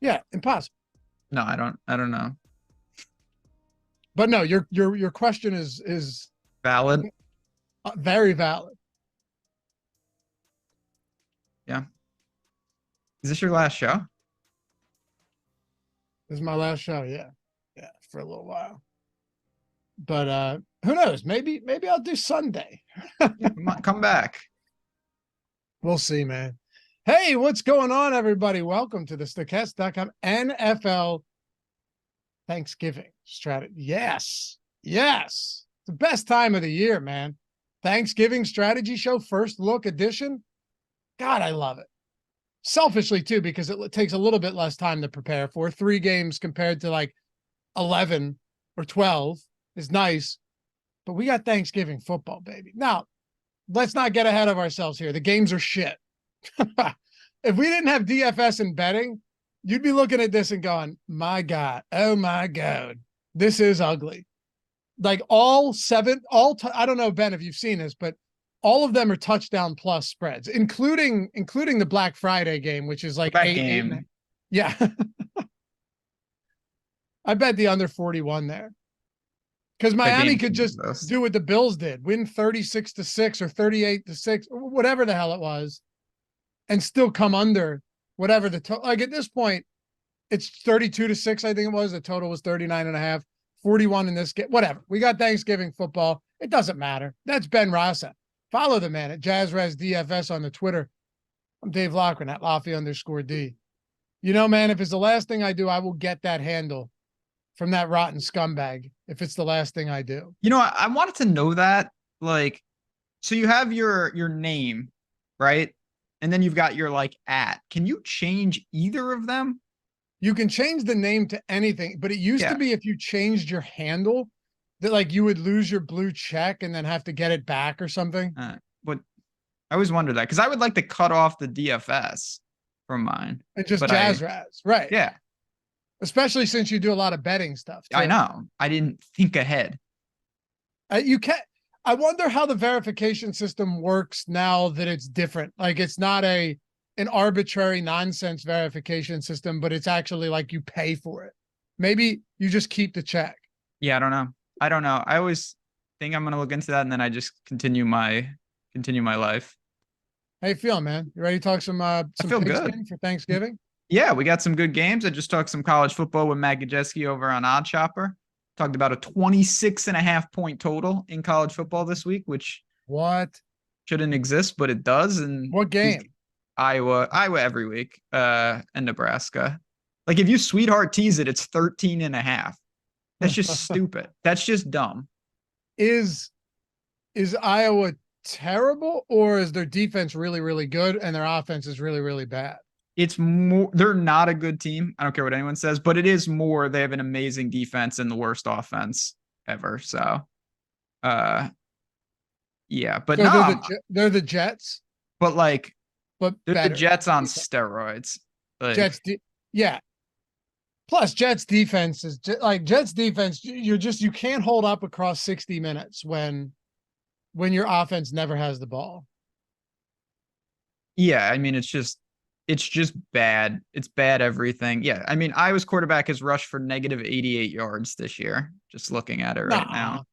Yeah, impossible. No, I don't know. But no, your question is Valid. very valid. Yeah. Is this your last show? This is my last show. Yeah, yeah, for a little while. But who knows? Maybe I'll do Sunday. Yeah, come back. We'll see, man. Hey, what's going on, everybody? Welcome to the Stochast.com NFL Thanksgiving strategy. Yes, yes. It's the best time of the year, man. Thanksgiving strategy show, first look edition. God, I love it. Selfishly, too, because it takes a little bit less time to prepare for. 3 games compared to like 11 or 12 is nice. But we got Thanksgiving football, baby. Now, let's not get ahead of ourselves here. The games are shit. If we didn't have DFS and betting, you'd be looking at this and going, my God, oh my God, this is ugly. Like I don't know, Ben, if you've seen this, but all of them are touchdown plus spreads, including the Black Friday game, which is like that eight. game. Yeah. I bet the under 41 there. Because Miami could just do what the Bills did, win 36-6 or 38-6, or whatever the hell it was, and still come under whatever the total. Like at this point, it's 32-6, I think it was. The total was 39.5, 41 in this game. Whatever. We got Thanksgiving football. It doesn't matter. That's Ben Rasa. Follow the man at JazzRez DFS on the Twitter. I'm Dave Loughran at Laffy_D. You know, man, if it's the last thing I do, I will get that handle from that rotten scumbag if it's the last thing I do. You know, I wanted to know that. Like, so you have your name, right? And then you've got your like @ Can you change either of them? You can change the name to anything, but it used to be if you changed your handle that like you would lose your blue check and then have to get it back or something. But I always wondered that because I would like to cut off the DFS from mine. And just JazzRaz, right? Yeah. Especially since you do a lot of betting stuff. Too. I know. I didn't think ahead. You can't. I wonder how the verification system works now that it's different. Like it's not an arbitrary nonsense verification system, but it's actually like you pay for it. Maybe you just keep the check. Yeah, I don't know. I always think I'm gonna look into that, and then I just continue my life. How you feeling, man? You ready to talk some I feel good for Thanksgiving? Yeah, we got some good games. I just talked some college football with Matt Gajeski over on Odd Chopper. Talked about a 26.5 point total in college football this week, which shouldn't exist, but it does. And what game? Iowa every week, and Nebraska. Like if you sweetheart tease it, it's 13.5. That's just stupid. That's just dumb. Is Iowa terrible, or is their defense really, really good and their offense is really, really bad? It's more, they're not a good team. I don't care what anyone says, but it is more, they have an amazing defense and the worst offense ever. So, yeah, but so no, they're the Jets, but they're the Jets on steroids. Like, yeah. Plus Jets defense is like Jets defense. You can't hold up across 60 minutes when your offense never has the ball. Yeah. I mean, it's just bad. It's bad everything. Yeah. I mean, Iowa's quarterback has rushed for negative 88 yards this year. Just looking at it right now.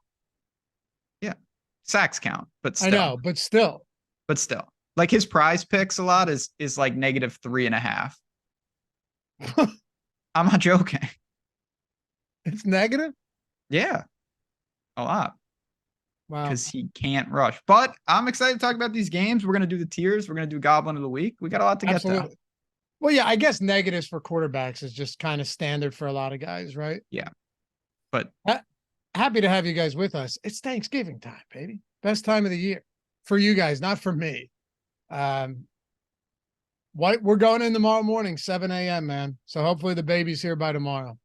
Yeah. Sacks count, but still. I know, but still. Like his prize picks a lot is like negative 3.5. I'm not joking. It's negative? Yeah. A lot. Wow. Because he can't rush. But I'm excited to talk about these games. We're going to do the tiers. We're going to do Goblin of the Week. We got a lot to get to. Well, yeah, I guess negatives for quarterbacks is just kind of standard for a lot of guys, right? Yeah. But happy to have you guys with us. It's Thanksgiving time, baby. Best time of the year for you guys, not for me. We're going in tomorrow morning, 7 a.m., man. So hopefully the baby's here by tomorrow.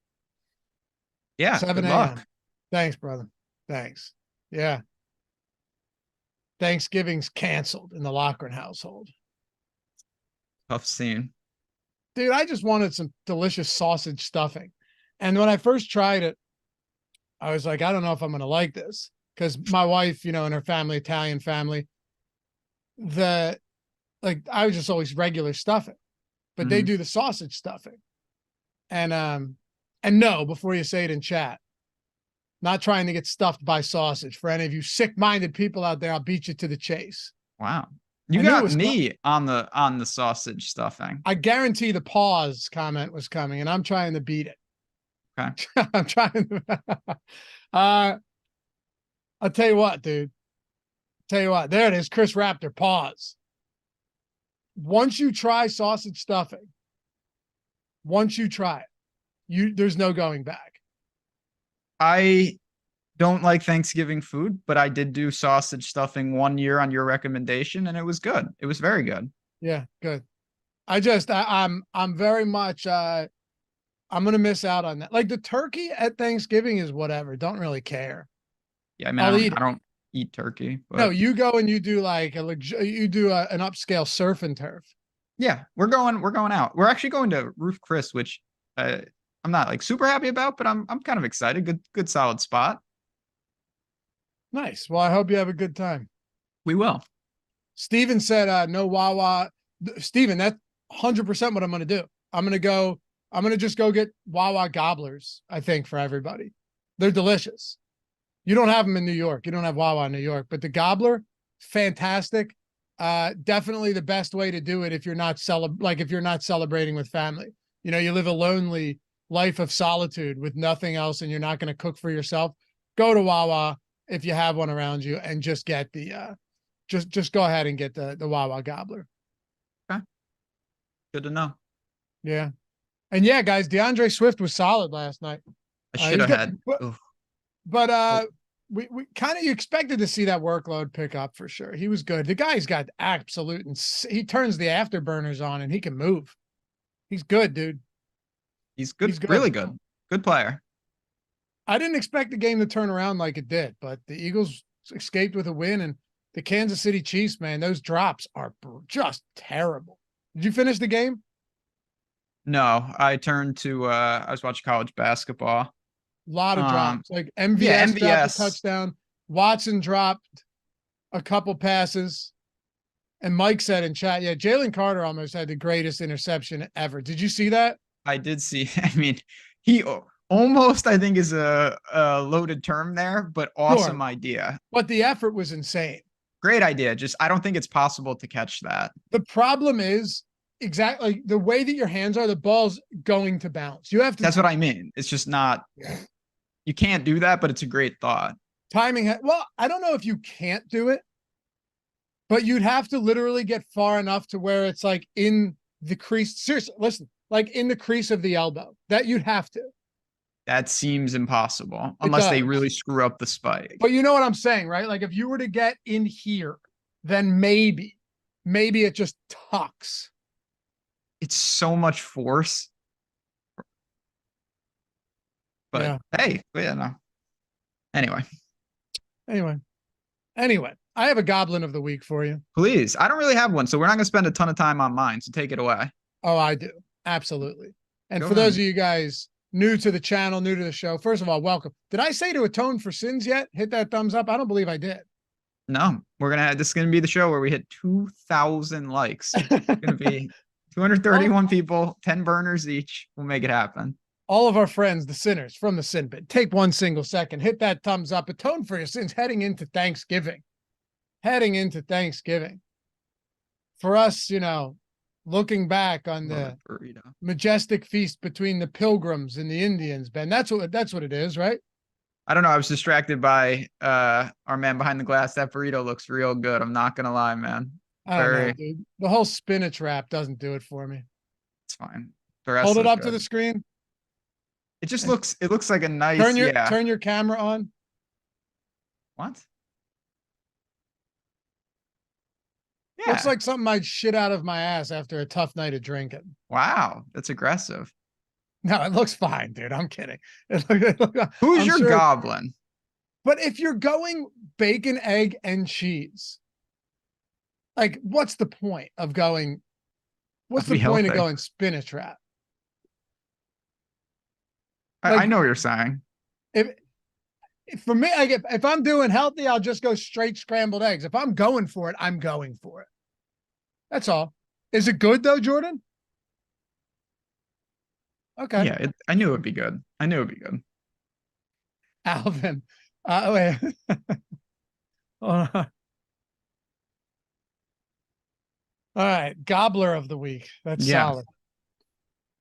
Yeah. 7 a.m. Thanks, brother. Thanks. Yeah. Thanksgiving's canceled in the Loughran household. Tough scene. Dude, I just wanted some delicious sausage stuffing. And when I first tried it, I was like, I don't know if I'm going to like this. Because my wife, and her family, Italian family, I was just always regular stuffing. But they do the sausage stuffing. And no, before you say it in chat, not trying to get stuffed by sausage. For any of you sick-minded people out there, I'll beat you to the chase. Wow. You got me on the sausage stuffing. I guarantee the pause comment was coming, and I'm trying to beat it. Okay. I'm trying to. I'll tell you what, dude. Tell you what, there it is. Chris Raptor, pause. Once you try sausage stuffing, once you try it, there's no going back. I don't like Thanksgiving food, but I did do sausage stuffing one year on your recommendation, and it was good. It was very good. Yeah, good. I'm very much I'm gonna miss out on that. Like the turkey at Thanksgiving is whatever. Don't really care. Yeah, I mean, I don't eat turkey. But... No, you go and you do like an upscale surf and turf. Yeah, we're going out. We're actually going to Roof Chris, which I'm not like super happy about, but I'm kind of excited. Good solid spot. Nice. Well, I hope you have a good time. We will. Steven said no Wawa. Steven, that's 100% what I'm going to do. I'm going to just go get Wawa gobblers, I think, for everybody. They're delicious. You don't have them in New York. You don't have Wawa in New York, but the gobbler, fantastic. Definitely the best way to do it if you're not celebrating with family. You know, you live a lonely life of solitude with nothing else and you're not going to cook for yourself. Go to Wawa if you have one around you and just get the just go ahead and get the Wawa gobbler. Okay. Good to know. Yeah. And yeah, guys, DeAndre Swift was solid last night. I should have had. But we kind of, you expected to see that workload pick up for sure. He was good. The guy's got absolute, and he turns the afterburners on and he can move. He's good, dude. He's good. He's good. Really good. Good player. I didn't expect the game to turn around like it did, but the Eagles escaped with a win, and the Kansas City Chiefs, man, those drops are just terrible. Did you finish the game? No, I turned to, I was watching college basketball. A lot of drops, like MVS dropped a touchdown. Watson dropped a couple passes. And Mike said in chat, yeah, Jalen Carter almost had the greatest interception ever. Did you see that? I did see. I mean, he almost, I think, is a loaded term there, but awesome idea. But the effort was insane. Great idea. Just, I don't think it's possible to catch that. The problem is exactly the way that your hands are, the ball's going to bounce. You have to. That's what I mean. It's just not, you can't do that, but it's a great thought. Timing. Well, I don't know if you can't do it, but you'd have to literally get far enough to where it's like in the crease. Seriously, listen, like in the crease of the elbow. That you'd have to. That seems impossible unless they really screw up the spike. But you know what I'm saying, right? Like if you were to get in here, then maybe it just tucks. It's so much force. But yeah. Hey, yeah, no. Anyway, I have a goblin of the week for you. Please. I don't really have one, so we're not going to spend a ton of time on mine. So take it away. Oh, I do. Absolutely. And for those of you guys new to the channel, new to the show, first of all, welcome. Did I say to atone for sins yet? Hit that thumbs up. I don't believe I did. No, this is going to be the show where we hit 2,000 likes. It's going to be 231 people, 10 burners each. We'll make it happen. All of our friends, the sinners from the sin bin, take 1 single second, hit that thumbs up, atone for your sins heading into Thanksgiving. For us, you know, looking back on the majestic feast between the Pilgrims and the Indians, Ben, that's what it is, right? I don't know. I was distracted by our man behind the glass. That burrito looks real good. I'm not going to lie, man. I don't know, dude. The whole spinach wrap doesn't do it for me. It's fine. Hold it up to the screen. It just looks, it looks like a nice, turn your camera on. What? Yeah. Looks like something I'd shit out of my ass after a tough night of drinking. Wow. That's aggressive. No, it looks fine, dude. I'm kidding. Who's your goblin? But if you're going bacon, egg, and cheese, like what's the point of going? What's the point of going spinach wrap? I know what you're saying. If for me, like if I'm doing healthy, I'll just go straight scrambled eggs. If I'm going for it, I'm going for it. That's all. Is it good though, Jordan? Okay. Yeah, I knew it'd be good. I knew it'd be good. Alvin. Wait. Hold on. All right. Gobbler of the week. That's Yeah. solid.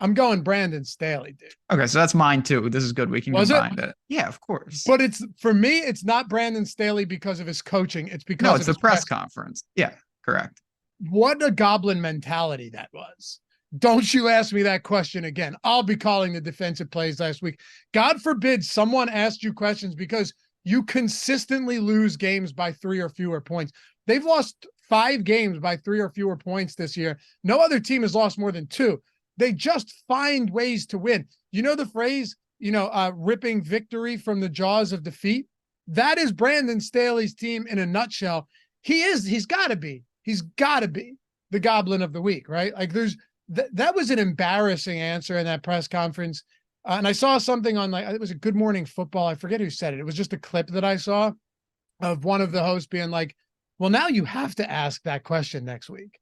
I'm going Brandon Staley, dude. Okay, so that's mine too. This is good. We can Was it? combine it. Yeah, of course. But it's for me, it's not Brandon Staley because of his coaching. It's because No, of it's the his press conference. Yeah, correct. What a Goblin mentality that was. Don't you ask me that question again. I'll be calling the defensive plays last week. God forbid someone asked you questions because you consistently lose games by 3 or fewer points. They've lost 5 games by 3 or fewer points this year. No other team has lost more than 2. They just find ways to win. You know the phrase, ripping victory from the jaws of defeat? That is Brandon Staley's team in a nutshell. He's got to be the Goblin of the week, right? Like that was an embarrassing answer in that press conference. And I saw something on it was a Good Morning Football. I forget who said it. It was just a clip that I saw of one of the hosts being like, well, now you have to ask that question next week.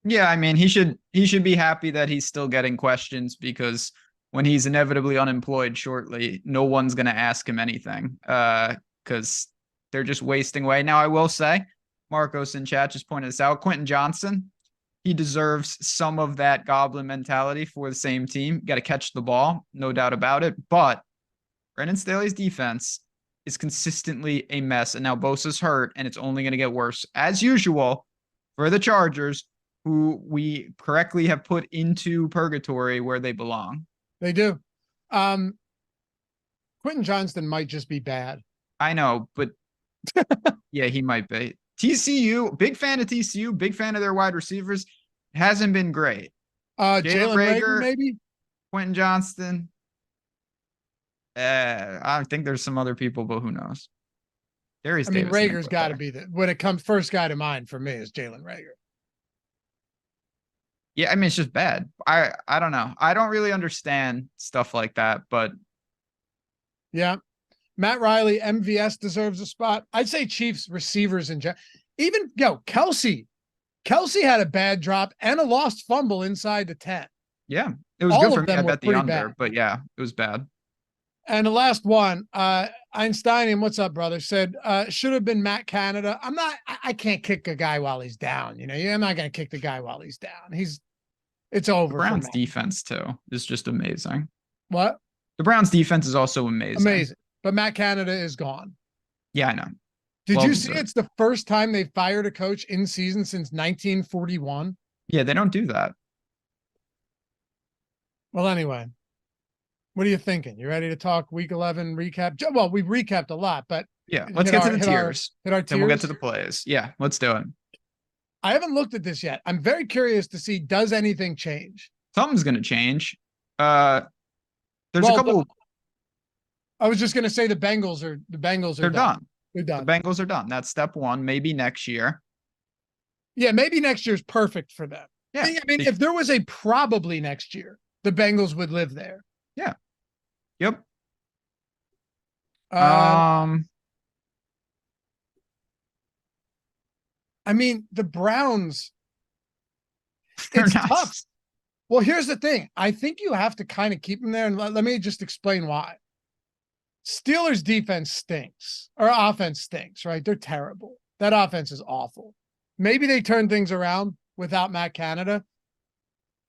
Yeah, I mean, he should be happy that he's still getting questions because when he's inevitably unemployed shortly, no one's going to ask him anything because they're just wasting away. Now, I will say, Marcos in chat just pointed this out. Quentin Johnson, he deserves some of that Goblin mentality for the same team. Got to catch the ball, no doubt about it. But Brandon Staley's defense is consistently a mess. And now Bosa's hurt, and it's only going to get worse. As usual, for the Chargers, who we correctly have put into purgatory where they belong. They do. Quentin Johnston might just be bad. I know, but yeah, he might be. TCU, big fan of TCU, big fan of their wide receivers. Hasn't been great. Jalen Reagor, maybe? Quentin Johnston. I think there's some other people, but who knows? Darius Davis. Rager's got to be when it comes first guy to mind for me is Jalen Reagor. Yeah, I mean, it's just bad. I don't know. I don't really understand stuff like that, but yeah. Matt Riley, MVS deserves a spot. I'd say Chiefs receivers in general. Even Kelsey. Kelsey had a bad drop and a lost fumble inside the 10. Yeah, it was good for me. I bet the under, but yeah, it was bad. And the last one, Einsteinian, what's up, brother? Said should have been Matt Canada. I can't kick a guy while he's down. I'm not gonna kick the guy while he's down. It's over. The Browns defense too is just amazing. What? The Browns defense is also amazing. Amazing. But Matt Canada is gone. Yeah, I know. Did you see it's the first time they fired a coach in season since 1941? Yeah, they don't do that. Well, anyway, what are you thinking? You ready to talk week 11 recap? Well, we've recapped a lot, but yeah, let's get to the tiers. Hit our tiers. Then we'll get to the plays. Yeah, let's do it. I haven't looked at this yet. I'm very curious to see, does anything change? Something's going to change. There's a couple. I was just going to say the Bengals are done. They're done. The Bengals are done. That's step one. Maybe next year. Yeah, maybe next year's perfect for them. Yeah. I mean, if there was a probably next year, the Bengals would live there. Yeah. Yep. I mean, the Browns, it's tough. Well, here's the thing. I think you have to kind of keep them there. And let me just explain why. Steelers defense stinks, or offense stinks, right? They're terrible. That offense is awful. Maybe they turn things around without Matt Canada.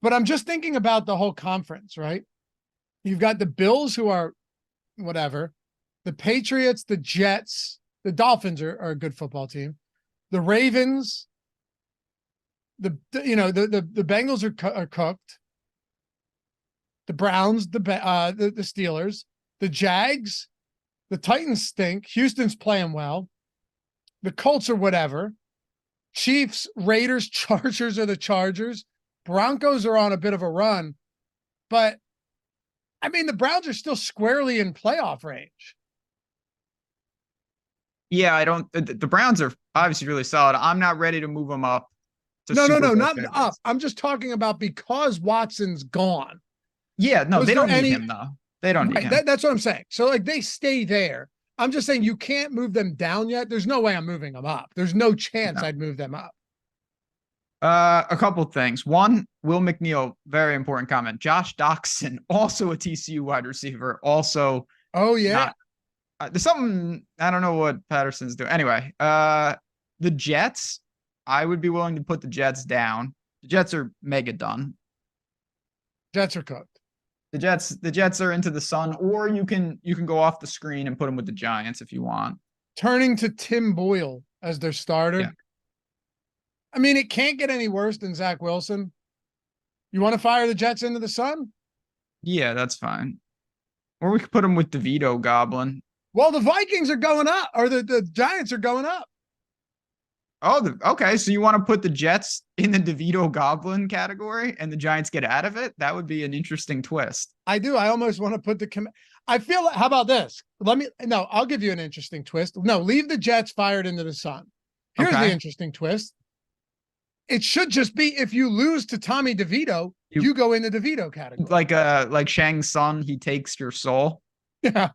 But I'm just thinking about the whole conference, right? You've got the Bills, who are whatever. The Patriots, the Jets, the Dolphins are a good football team. The Ravens, the Bengals are cooked. The Browns, the Steelers, the Jags, the Titans stink. Houston's playing well. The Colts are whatever. Chiefs, Raiders, Chargers are the Chargers. Broncos are on a bit of a run. But, I mean, the Browns are still squarely in playoff range. Yeah, the Browns are obviously really solid. I'm not ready to move them up. No, not up. I'm just talking about because Watson's gone. Yeah, no, they don't need him, though. They don't need him. That's what I'm saying. So, they stay there. I'm just saying you can't move them down yet. There's no way I'm moving them up. There's no chance I'd move them up. A couple things. One, Will McNeil, very important comment. Josh Doxson, also a TCU wide receiver, also Oh yeah. not. There's something I don't know what Patterson's doing. Anyway, the Jets, I would be willing to put the Jets down. The Jets are mega done. Jets are cooked. The Jets are into the sun, or you can go off the screen and put them with the Giants if you want. Turning to Tim Boyle as their starter. Yeah. I mean, it can't get any worse than Zach Wilson. You want to fire the Jets into the sun? Yeah, that's fine. Or we could put them with DeVito Goblin. Well, the Vikings are going up, or the Giants are going up. Oh, okay. So you want to put the Jets in the DeVito Goblin category and the Giants get out of it? That would be an interesting twist. I do. I almost want to put I feel like, how about this? I'll give you an interesting twist. No, leave the Jets fired into the sun. Here's the interesting twist. It should just be if you lose to Tommy DeVito, you go in the DeVito category. Like Shang Tsung, he takes your soul. Yeah.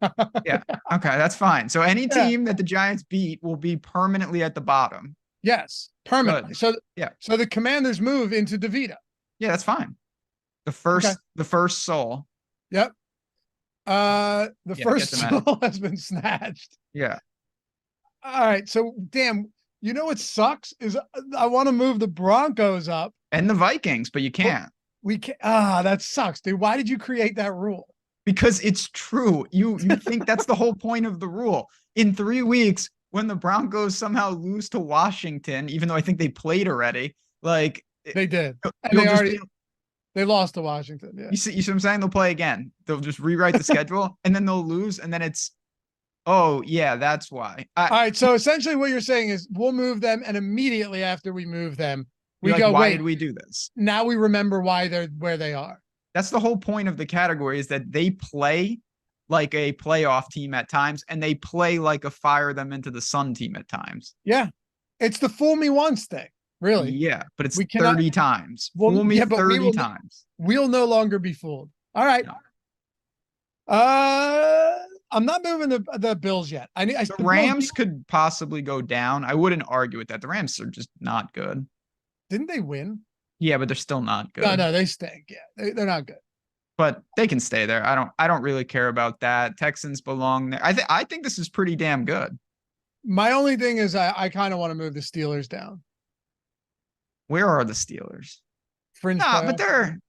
Yeah. Okay, that's fine. So any team that the Giants beat will be permanently at the bottom. Yes, permanently. Good. So the Commanders move into DeVito. Yeah, that's fine. The first soul. Yep. The first soul has been snatched. Yeah. All right. So damn, you know what sucks is I want to move the Broncos up and the Vikings, but you can't. We can't. That sucks, dude. Why did you create that rule? Because it's true. You think that's the whole point of the rule. In 3 weeks, when the Broncos somehow lose to Washington, even though I think they played already, like they did, and they lost to Washington. Yeah. You see what I'm saying? They'll play again. They'll just rewrite the schedule, and then they'll lose, and then it's, oh yeah, that's why. All right. So essentially, what you're saying is we'll move them, and immediately after we move them, we go, why did we do this? Now we remember why they're where they are. That's the whole point of the category, is that they play like a playoff team at times, and they play like a fire them into the sun team at times. Yeah. It's the fool me once thing, really. Yeah, but it's 30 times. Well, fool me 30 times. We'll no longer be fooled. All right. No. I'm not moving the Bills yet. The Rams could possibly go down. I wouldn't argue with that. The Rams are just not good. Didn't they win? Yeah, but they're still not good. No, they stink. Yeah, they're not good. But they can stay there. I don't really care about that. Texans belong there. I think this is pretty damn good. My only thing is I kind of want to move the Steelers down. Where are the Steelers? Fringe. But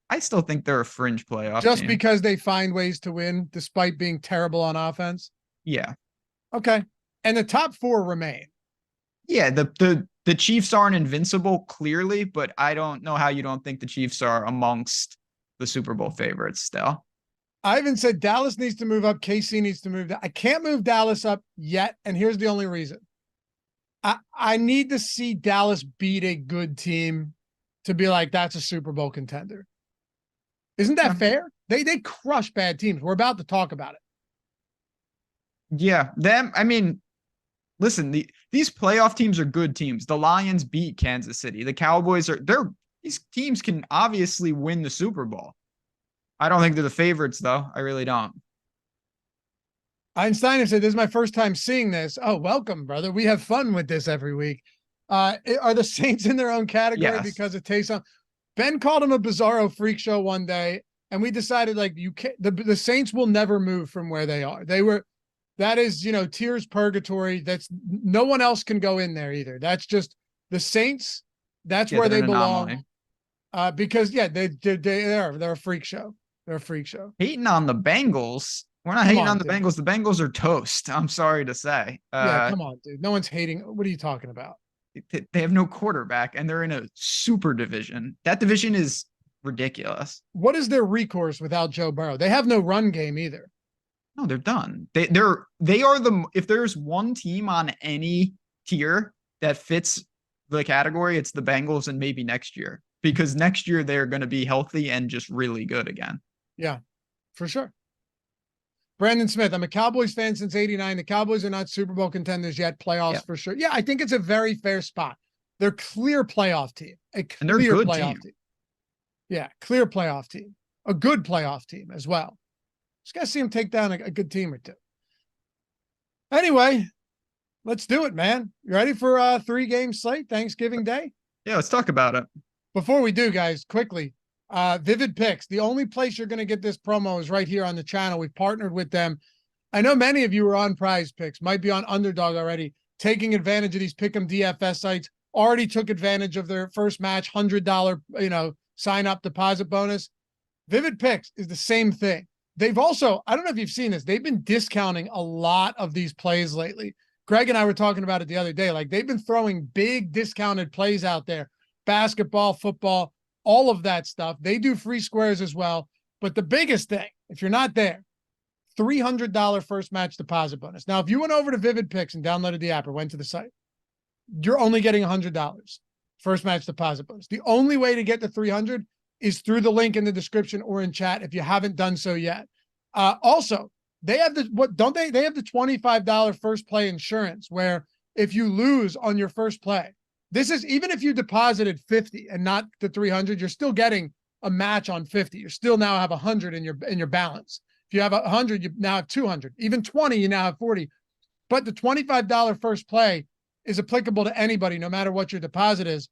I still think they're a fringe playoff just team. Because they find ways to win despite being terrible on offense. Yeah. Okay. And the top 4 remain. Yeah, the Chiefs aren't invincible, clearly, but I don't know how you don't think the Chiefs are amongst the Super Bowl favorites still. Ivan said Dallas needs to move up. KC needs to move down. I can't move Dallas up yet, and here's the only reason. I need to see Dallas beat a good team to be like, that's a Super Bowl contender. Isn't that fair? They crush bad teams. We're about to talk about it. Yeah, listen, these playoff teams are good teams. The Lions beat Kansas City. The Cowboys these teams can obviously win the Super Bowl. I don't think they're the favorites, though. I really don't. Einstein said, this is my first time seeing this. Oh, welcome, brother. We have fun with this every week. Are the Saints in their own category because it takes on? Ben called them a bizarro freak show one day, and we decided like the Saints will never move from where they are. That is, tears purgatory. That's no one else can go in there either. That's just the Saints. That's where they belong. Because they're a freak show. They're a freak show. Hating on the Bengals. We're not hating on the Bengals. The Bengals are toast. I'm sorry to say. Come on, dude. No one's hating. What are you talking about? They have no quarterback, and they're in a super division. That division is ridiculous. What is their recourse without Joe Burrow? They have no run game either. No, they're done. They are if there's one team on any tier that fits the category, it's the Bengals, and maybe next year, because next year they're going to be healthy and just really good again. Yeah, for sure. Brandon Smith, I'm a Cowboys fan since '89. The Cowboys are not Super Bowl contenders yet. Playoffs for sure. Yeah, I think it's a very fair spot. They're clear playoff team. And they're a good playoff team. Yeah, clear playoff team. A good playoff team as well. Just got to see them take down a good team or two. Anyway, let's do it, man. You ready for a 3-game slate Thanksgiving Day? Yeah, let's talk about it. Before we do, guys, quickly, Vivid Picks, the only place you're going to get this promo is right here on the channel. We've partnered with them. I know many of you are on Prize Picks, might be on Underdog already, taking advantage of these Pick'em DFS sites, already took advantage of their first match, $100, sign up deposit bonus. Vivid Picks is the same thing. They've also, I don't know if you've seen this, they've been discounting a lot of these plays lately. Greg and I were talking about it the other day. Like, they've been throwing big discounted plays out there, basketball, football, all of that stuff. They do free squares as well. But the biggest thing, if you're not there, $300 first match deposit bonus. Now, if you went over to Vivid Picks and downloaded the app or went to the site, you're only getting $100 first match deposit bonus. The only way to get the 300 is through the link in the description or in chat if you haven't done so yet. Also, they have the they have the $25 first play insurance, where if you lose on your first play, this is even if you deposited 50 and not the 300, you're still getting a match on 50. You still now have 100 in your balance. If you have 100, you now have 200. Even 20, you now have 40. But the $25 first play is applicable to anybody, no matter what your deposit is.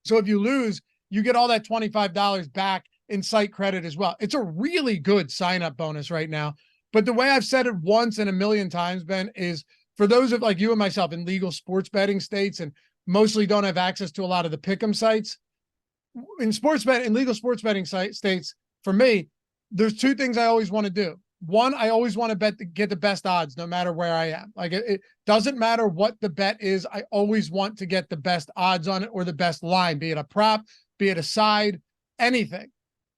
So if you lose, you get all that $25 back in site credit as well. It's a really good sign-up bonus right now. But the way I've said it once and a million times, Ben, is for those of like you and myself in legal sports betting states and mostly don't have access to a lot of the pick'em sites, in legal sports betting states, for me, there's two things I always want to do. One, I always want to get the best odds no matter where I am. Like, it doesn't matter what the bet is. I always want to get the best odds on it or the best line, be it a prop, be it a side, anything.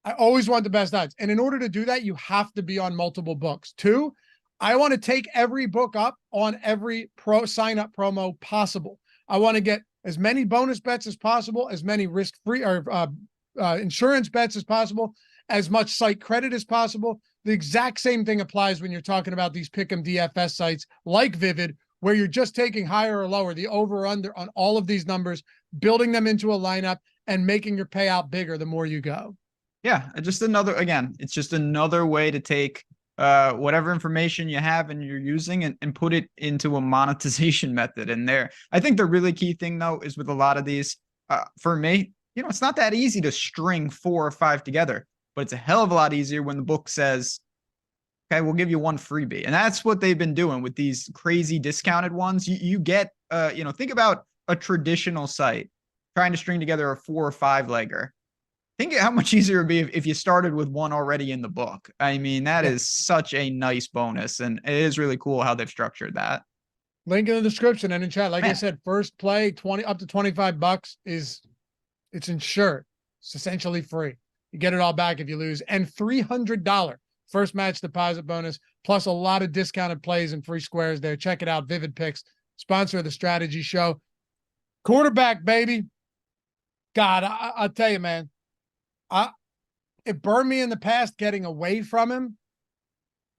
I always want the best odds. And in order to do that, you have to be on multiple books. Two, I want to take every book up on every sign-up promo possible. I want to get as many bonus bets as possible, as many risk-free or insurance bets as possible, as much site credit as possible. The exact same thing applies when you're talking about these Pick'em DFS sites like Vivid, where you're just taking higher or lower, the over or under on all of these numbers, building them into a lineup and making your payout bigger the more you go. Yeah, it's just another way to take whatever information you have and you're using and put it into a monetization method in there. I think the really key thing, though, is with a lot of these, for me, it's not that easy to string 4 or 5 together, but it's a hell of a lot easier when the book says, okay, we'll give you one freebie. And that's what they've been doing with these crazy discounted ones. You get, think about a traditional site trying to string together a 4 or 5 legger. Think how much easier it would be if you started with one already in the book. I mean, that is such a nice bonus, and it is really cool how they've structured that. Link in the description and in chat. Like I said, first play, up to $25 it's insured. It's essentially free. You get it all back if you lose. And $300 first match deposit bonus, plus a lot of discounted plays and free squares there. Check it out. Vivid Picks, sponsor of the Strategy Show. Quarterback, baby. God, I'll tell you, man. It burned me in the past getting away from him.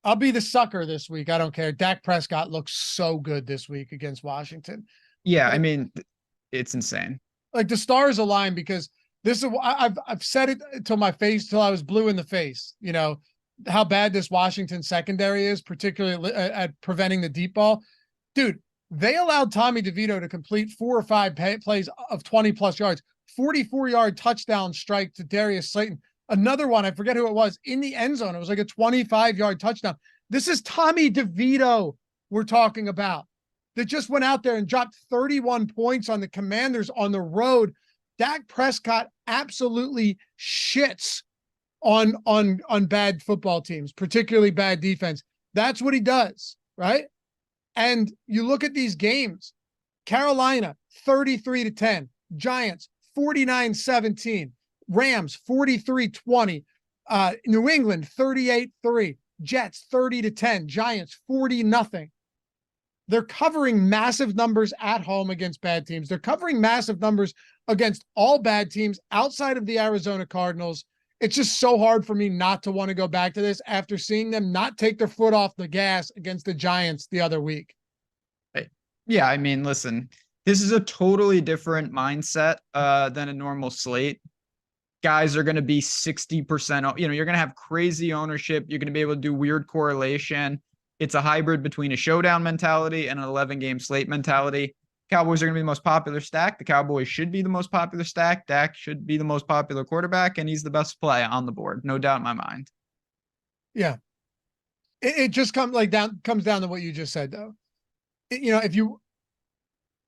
I'll be the sucker this week. I don't care. Dak Prescott looks so good this week against Washington. Yeah, I mean, it's insane. Like, the stars align, because this is, I've said it till my face, till I was blue in the face, how bad this Washington secondary is, particularly at preventing the deep ball. Dude, they allowed Tommy DeVito to complete 4 or 5 plays of 20+ yards, 44-yard touchdown strike to Darius Slayton. Another one, I forget who it was, in the end zone. It was like a 25-yard touchdown. This is Tommy DeVito we're talking about, that just went out there and dropped 31 points on the Commanders on the road. Dak Prescott absolutely shits on bad football teams, particularly bad defense. That's what he does, right? And you look at these games, Carolina, 33-10, Giants, 49-17, Rams, 43-20, New England, 38-3, Jets, 30-10, Giants, 40-0. They're covering massive numbers at home against bad teams. They're covering massive numbers against all bad teams outside of the Arizona Cardinals. It's just so hard for me not to want to go back to this after seeing them not take their foot off the gas against the Giants the other week. Yeah, I mean, listen, this is a totally different mindset than a normal slate. Guys are going to be 60%, you're going to have crazy ownership. You're going to be able to do weird correlation. It's a hybrid between a showdown mentality and an 11-game slate mentality. Cowboys are going to be the most popular stack. The Cowboys should be the most popular stack. Dak should be the most popular quarterback, and he's the best play on the board. No doubt in my mind. Yeah. It just comes down to what you just said, though.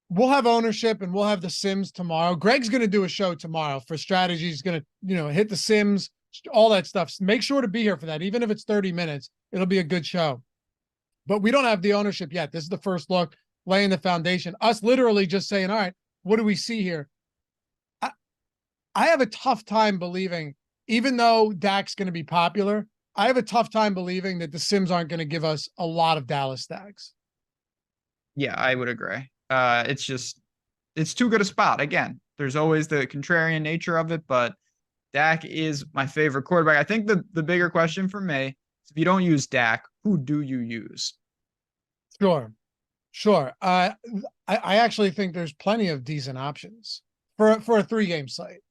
We'll have ownership and we'll have the Sims tomorrow. Greg's going to do a show tomorrow for strategy. He's going to, hit the Sims, all that stuff. Make sure to be here for that. Even if it's 30 minutes, it'll be a good show. But we don't have the ownership yet. This is the first look, laying the foundation. Us literally just saying, all right, what do we see here? I have a tough time believing, even though Dak's going to be popular, I have a tough time believing that the Sims aren't going to give us a lot of Dallas stacks. Yeah, I would agree. It's too good a spot. Again, there's always the contrarian nature of it, but Dak is my favorite quarterback. I think the bigger question for me is, if you don't use Dak, who do you use? Sure. I actually think there's plenty of decent options for a 3-game slate.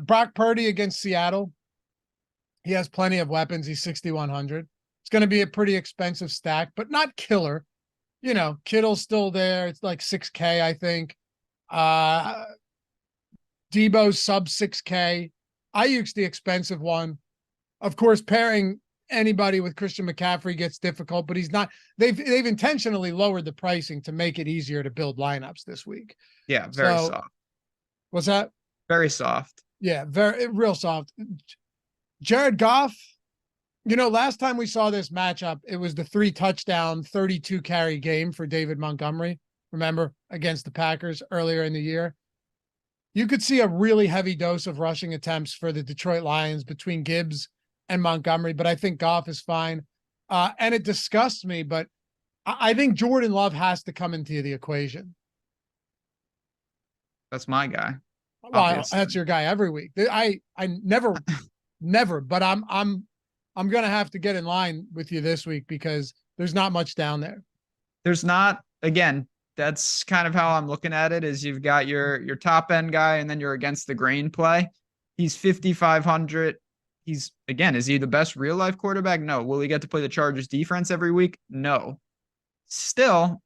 Brock Purdy against Seattle. He has plenty of weapons. He's 6,100. It's going to be a pretty expensive stack, but not killer. Kittle's still there. It's like 6K, I think. Debo's sub 6K. Ayuk's the expensive one. Of course, pairing anybody with Christian McCaffrey gets difficult, but he's not. They've intentionally lowered the pricing to make it easier to build lineups this week. Yeah, very soft. What's that? Very soft. Yeah, real soft. Jared Goff, last time we saw this matchup, it was the 3-touchdown, 32-carry game for David Montgomery. Remember, against the Packers earlier in the year. You could see a really heavy dose of rushing attempts for the Detroit Lions between Gibbs and Montgomery, but I think Goff is fine. And it disgusts me, but I think Jordan Love has to come into the equation. That's my guy. Well, that's your guy every week. I never, but I'm going to have to get in line with you this week because there's not much down there. There's not, again, that's kind of how I'm looking at it, is you've got your top end guy and then you're against the grain play. He's 5,500. Is he the best real life quarterback? No. Will he get to play the Chargers defense every week? No. Still,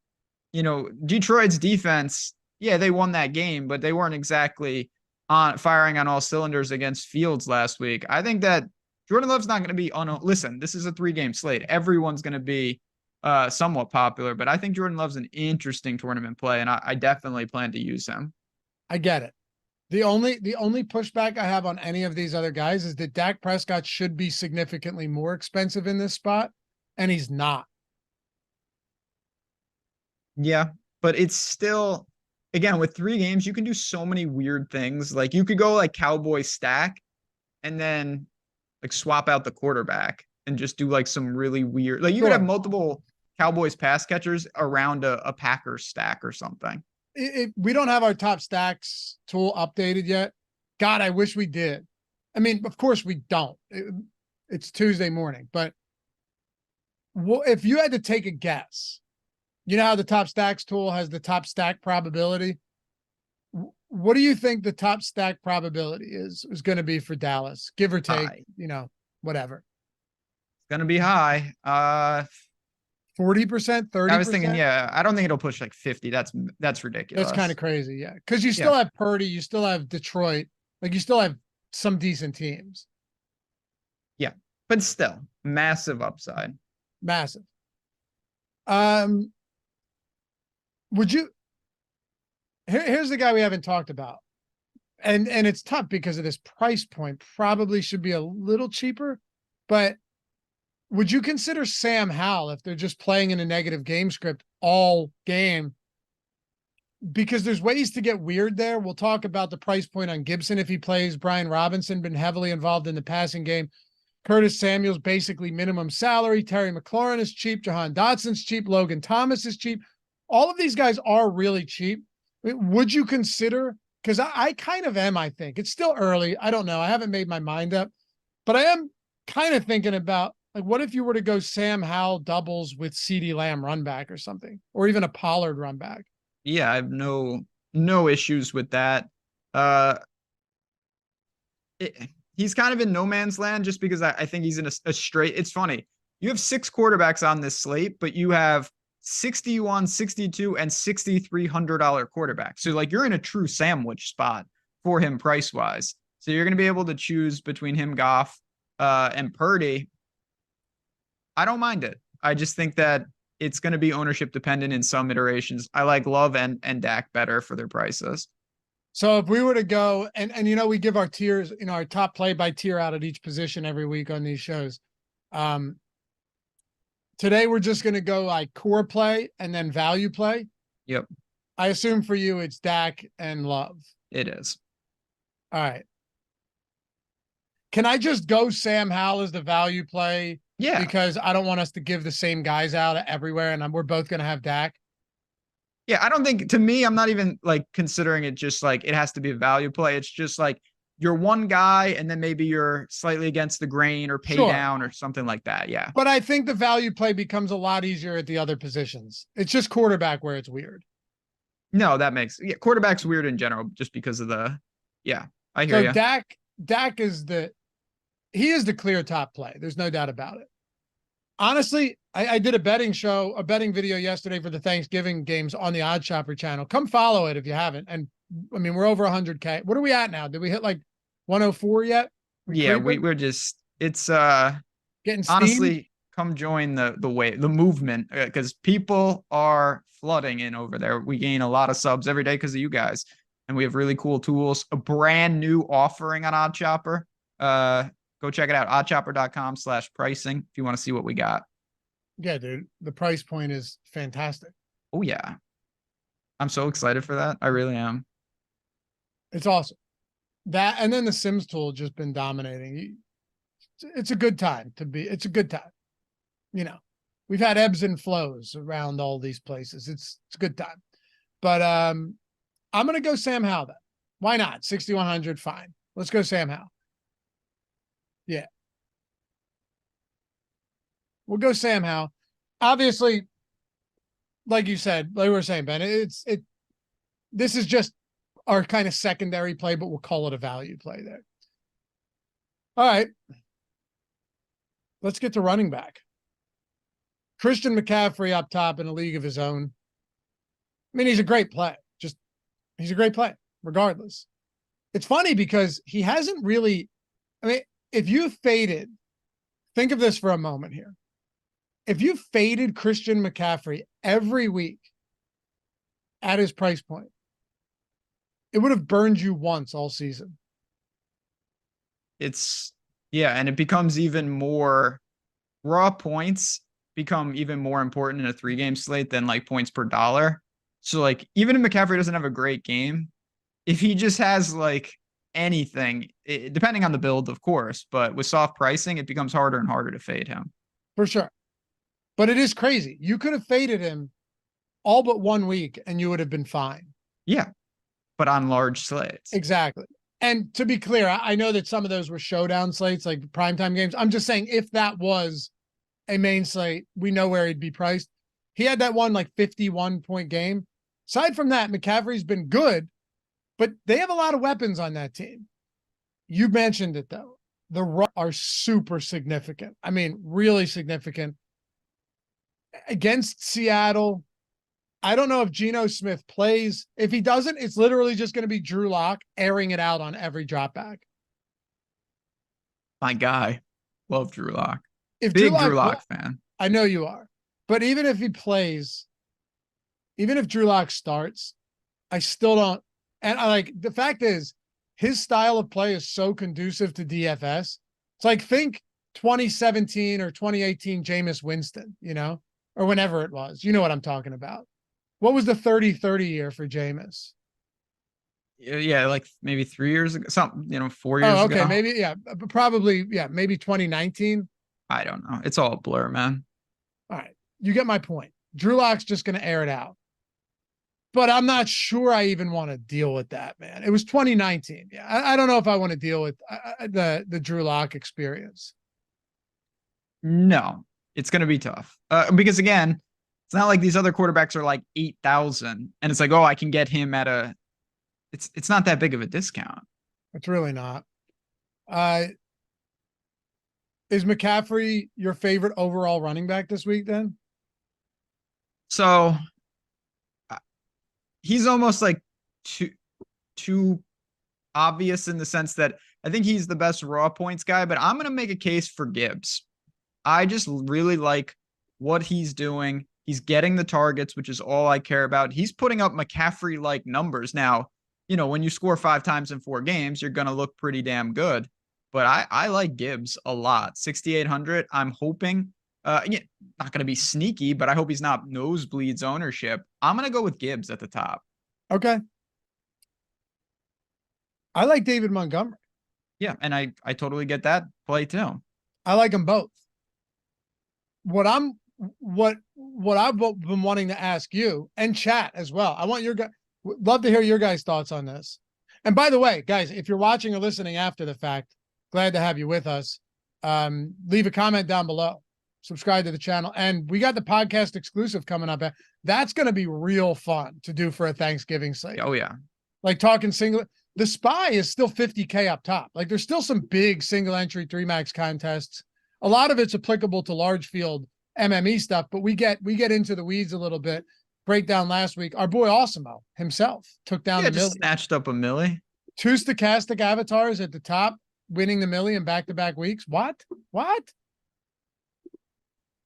Detroit's defense, yeah, they won that game, but they weren't exactly firing on all cylinders against Fields last week. I think that Jordan Love's not going to be listen, this is a 3-game slate. Everyone's going to be somewhat popular, but I think Jordan Love's an interesting tournament play, and I definitely plan to use him. I get it. The only pushback I have on any of these other guys is that Dak Prescott should be significantly more expensive in this spot, and he's not. Yeah, but it's still, again, with 3 games, you can do so many weird things. Like, you could go like Cowboy stack and then like swap out the quarterback and just do like some really weird, like you could have multiple Cowboys pass catchers around a Packers stack or something. We don't have our top stacks tool updated yet. God, I wish we did. I mean, of course we don't. It's Tuesday morning, but if you had to take a guess, how the top stacks tool has the top stack probability? What do you think the top stack probability is going to be for Dallas? Give or take, whatever. It's going to be high. 40%, 30%. I was thinking, yeah, I don't think it'll push like 50. That's ridiculous. That's kind of crazy. Yeah. Cause you still have Purdy, you still have Detroit, like you still have some decent teams. Yeah. But still massive upside. Massive. Here's the guy we haven't talked about. And it's tough because of this price point. Probably should be a little cheaper, but would you consider Sam Howell if they're just playing in a negative game script all game? Because there's ways to get weird there. We'll talk about the price point on Gibson if he plays. Brian Robinson been heavily involved in the passing game. Curtis Samuel's basically minimum salary. Terry McLaurin is cheap. Jahan Dotson's cheap. Logan Thomas is cheap. All of these guys are really cheap. Would you consider, because I kind of am, I think. It's still early. I don't know. I haven't made my mind up. But I am kind of thinking about, like, what if you were to go Sam Howell doubles with CeeDee Lamb run back or something, or even a Pollard run back? Yeah, I have no issues with that. He's kind of in no man's land just because I think he's in a straight. It's funny. You have 6 quarterbacks on this slate, but you have 61, 62, and $6,300 quarterback. So like you're in a true sandwich spot for him price wise. So you're going to be able to choose between him, Goff, and Purdy. I don't mind it. I just think that it's going to be ownership dependent in some iterations. I like Love and Dak better for their prices. So if we were to go and we give our tiers, our top play by tier out at each position every week on these shows. Today we're just going to go like core play and then value play. Yep. I assume for you it's Dak and Love. It is. All right. Can I just go Sam Howell as the value play? Yeah. Because I don't want us to give the same guys out everywhere, and we're both going to have Dak. Yeah, I don't think, to me, I'm not even like considering it just like it has to be a value play. It's just like you're one guy and then maybe you're slightly against the grain or pay down or something like that. Yeah. But I think the value play becomes a lot easier at the other positions. It's just quarterback where it's weird. No, that makes, quarterback's weird in general just because of I hear you. Dak is he is the clear top play. There's no doubt about it. Honestly, I did a betting video yesterday for the Thanksgiving games on the Odd Shopper channel. Come follow it if you haven't. And I mean, we're over 100K. What are we at now? Did we hit like 104 yet? We're just, it's getting steam? Honestly, come join the movement because people are flooding in over there. We gain a lot of subs every day because of you guys. And we have really cool tools, a brand new offering on Odd Shopper. Go check it out, oddchopper.com/pricing if you want to see what we got. Yeah, dude. The price point is fantastic. Oh, yeah. I'm so excited for that. I really am. It's awesome. That, and then the Sims tool just been dominating. It's a good time it's a good time. We've had ebbs and flows around all these places. It's a good time. But I'm going to go Sam Howell then. Why not? 6,100, fine. Let's go Sam Howell. Yeah. We'll go Sam Howell. Obviously, like you said, like we were saying, Ben, this is just our kind of secondary play, but we'll call it a value play there. All right. Let's get to running back. Christian McCaffrey up top in a league of his own. I mean, he's a great play. He's a great play, regardless. It's funny because he hasn't really, if you faded, think of this for a moment here. If you faded Christian McCaffrey every week at his price point, it would have burned you once all season. And it becomes even more, raw points become even more important in a 3-game slate than like points per dollar. So like, even if McCaffrey doesn't have a great game, if he just has like anything, depending on the build, of course, but with soft pricing, it becomes harder and harder to fade him. For sure. But it is crazy. You could have faded him all but 1 week and you would have been fine. Yeah. But on large slates. Exactly. And to be clear, I know that some of those were showdown slates, like primetime games. I'm just saying, if that was a main slate, we know where he'd be priced. He had that one like 51-point game. Aside from that, McCaffrey's been good, but they have a lot of weapons on that team. You mentioned it, though. The runs are super significant. I mean, really significant. Against Seattle, I don't know if Geno Smith plays. If he doesn't, it's literally just going to be Drew Lock airing it out on every drop back. My guy. Love Drew Lock. Big Drew Lock fan. I know you are. But even if he plays, even if Drew Lock starts, I still don't. And the fact is, his style of play is so conducive to DFS. It's like, think 2017 or 2018 Jameis Winston, or whenever it was. You know what I'm talking about. What was the 30-30 year for Jameis? Yeah, like maybe 3 years ago, 4 years ago. Okay, maybe, probably, maybe 2019. I don't know. It's all a blur, man. All right, you get my point. Drew Lock's just going to air it out. But I'm not sure I even want to deal with that, man. It was 2019. Yeah, I don't know if I want to deal with the Drew Lock experience. No, it's going to be tough. Because again, it's not like these other quarterbacks are like 8,000 and it's like, oh, I can get him at it's not that big of a discount. It's really not. Is McCaffrey your favorite overall running back this week then? So he's almost like too obvious in the sense that I think he's the best raw points guy, but I'm going to make a case for Gibbs. I just really like what he's doing. He's getting the targets, which is all I care about. He's putting up McCaffrey-like numbers. Now, you know, when you score 5 times in 4 games, you're going to look pretty damn good. But I like Gibbs a lot. 6,800. I'm hoping, not going to be sneaky, but I hope he's not nosebleeds ownership. I'm going to go with Gibbs at the top. Okay. I like David Montgomery. Yeah, and I totally get that play too. I like them both. What I've been wanting to ask you and chat as well. I want your guys, love to hear your guys' thoughts on this. And by the way, guys, if you're watching or listening after the fact, glad to have you with us. Leave a comment down below, subscribe to the channel, and we got the podcast exclusive coming up. That's going to be real fun to do for a Thanksgiving slate. Oh yeah. Like talking single, the SPY is still 50K up top. Like there's still some big single entry 3 max contests. A lot of it's applicable to large field MME stuff, but we get into the weeds a little bit. Breakdown last week. Our boy Awesemo himself took down the just millie. Snatched up a millie. 2 stochastic avatars at the top, winning the millie in back-to-back weeks. What?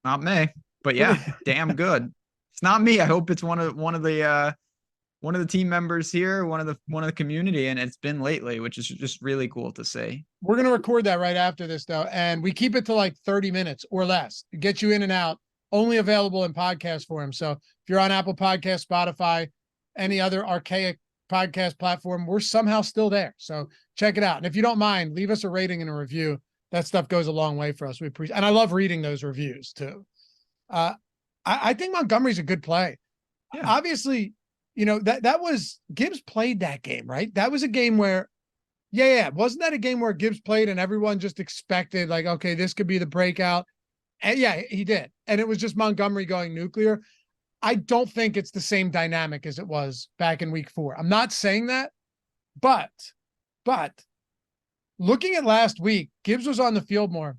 Not me, but yeah, damn good. It's not me. I hope it's one of the team members here, one of the community, and it's been lately, which is just really cool to see. We're going to record that right after this though. And we keep it to like 30 minutes or less to get you in and out, only available in podcast form. So if you're on Apple Podcast, Spotify, any other archaic podcast platform, we're somehow still there. So check it out. And if you don't mind, leave us a rating and a review. That stuff goes a long way for us. We appreciate, and I love reading those reviews too. I think Montgomery's a good play. Yeah. Obviously, you know, that was Gibbs played that game, right? That was a game where, yeah. Wasn't that a game where Gibbs played and everyone just expected like, okay, this could be the breakout? And yeah, he did. And it was just Montgomery going nuclear. I don't think it's the same dynamic as it was back in week 4. I'm not saying that, but looking at last week, Gibbs was on the field more.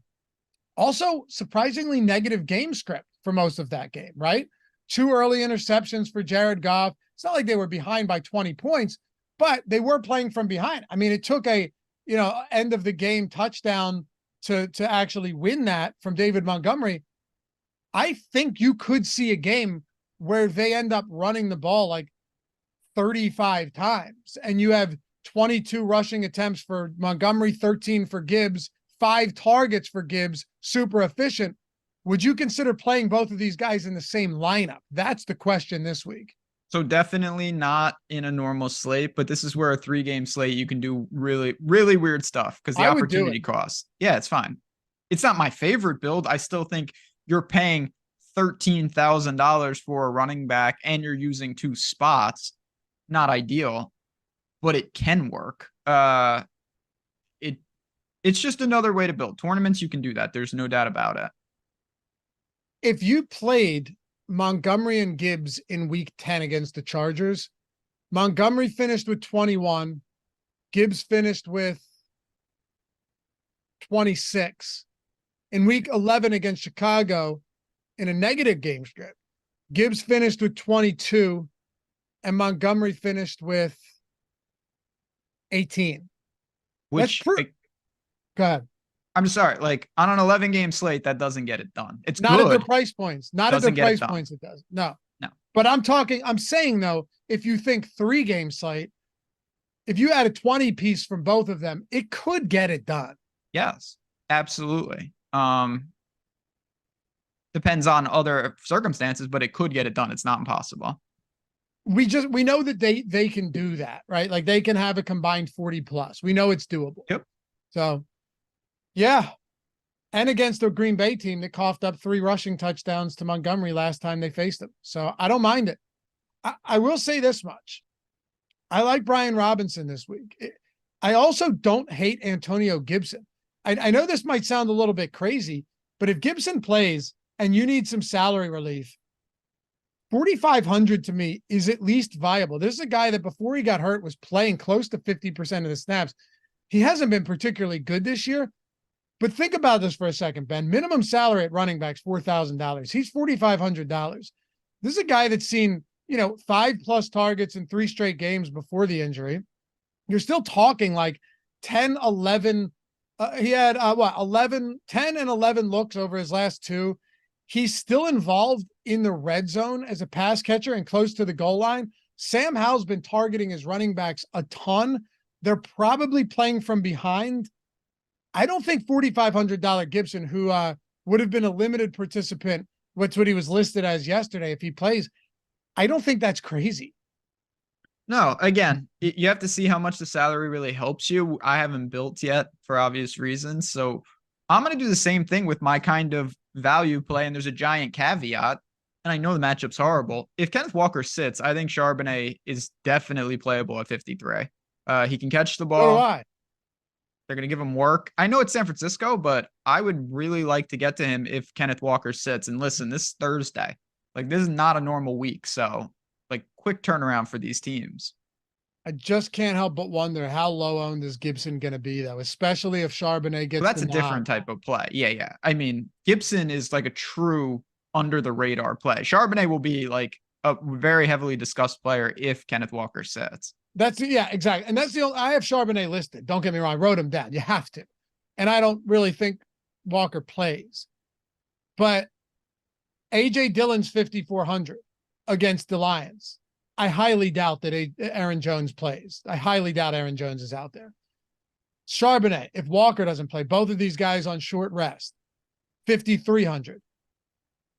Also, surprisingly negative game script for most of that game, right? 2 early interceptions for Jared Goff. It's not like they were behind by 20 points, but they were playing from behind. I mean, it took a, end of the game touchdown to actually win that from David Montgomery. I think you could see a game where they end up running the ball like 35 times and you have 22 rushing attempts for Montgomery, 13 for Gibbs, 5 targets for Gibbs, super efficient. Would you consider playing both of these guys in the same lineup? That's the question this week. So definitely not in a normal slate, but this is where a 3-game slate, you can do really, really weird stuff because the opportunity cost. Yeah, it's fine. It's not my favorite build. I still think you're paying $13,000 for a running back and you're using 2 spots. Not ideal, but it can work. It's just another way to build tournaments. You can do that. There's no doubt about it. If you played Montgomery and Gibbs in week 10 against the Chargers, Montgomery finished with 21. Gibbs finished with 26. In week 11 against Chicago, in a negative game script, Gibbs finished with 22 and Montgomery finished with 18. Which, go ahead. I'm sorry, like on an 11-game slate, that doesn't get it done. It's not good. At the price points. Not at the price points it does. No. But I'm saying though, if you think 3-game slate, if you add a 20 piece from both of them, it could get it done. Yes, absolutely. Depends on other circumstances, but it could get it done. It's not impossible. We know that they can do that, right? Like they can have a combined 40 plus. We know it's doable. Yep. So yeah. And against a Green Bay team that coughed up 3 rushing touchdowns to Montgomery last time they faced him. So I don't mind it. I will say this much. I like Brian Robinson this week. I also don't hate Antonio Gibson. I know this might sound a little bit crazy, but if Gibson plays and you need some salary relief, 4,500 to me is at least viable. This is a guy that before he got hurt was playing close to 50% of the snaps. He hasn't been particularly good this year. But think about this for a second, Ben. Minimum salary at running back's $4,000. He's $4,500. This is a guy that's seen, 5+ targets in 3 straight games before the injury. You're still talking like 10, 11. He had 11, 10 and 11 looks over his last 2. He's still involved in the red zone as a pass catcher and close to the goal line. Sam Howell's been targeting his running backs a ton. They're probably playing from behind. I don't think $4,500 Gibson, who would have been a limited participant, what's what he was listed as yesterday, if he plays, I don't think that's crazy. No, again, you have to see how much the salary really helps you. I haven't built yet for obvious reasons. So I'm going to do the same thing with my kind of value play. And there's a giant caveat. And I know the matchup's horrible. If Kenneth Walker sits, I think Charbonnet is definitely playable at 53. He can catch the ball. So do I. They're going to give him work. I know it's San Francisco, but I would really like to get to him if Kenneth Walker sits. And listen, this is Thursday. Like, this is not a normal week. So, like, quick turnaround for these teams. I just can't help but wonder how low owned is Gibson going to be, though, especially if Charbonnet gets. Well, that's a different type of play. Yeah. I mean, Gibson is like a true under the radar play. Charbonnet will be like a very heavily discussed player if Kenneth Walker sits. Exactly. And that's the only, I have Charbonnet listed. Don't get me wrong. I wrote him down. You have to. And I don't really think Walker plays. But AJ Dillon's 5,400 against the Lions. I highly doubt that Aaron Jones plays. I highly doubt Aaron Jones is out there. Charbonnet, if Walker doesn't play, both of these guys on short rest, 5,300.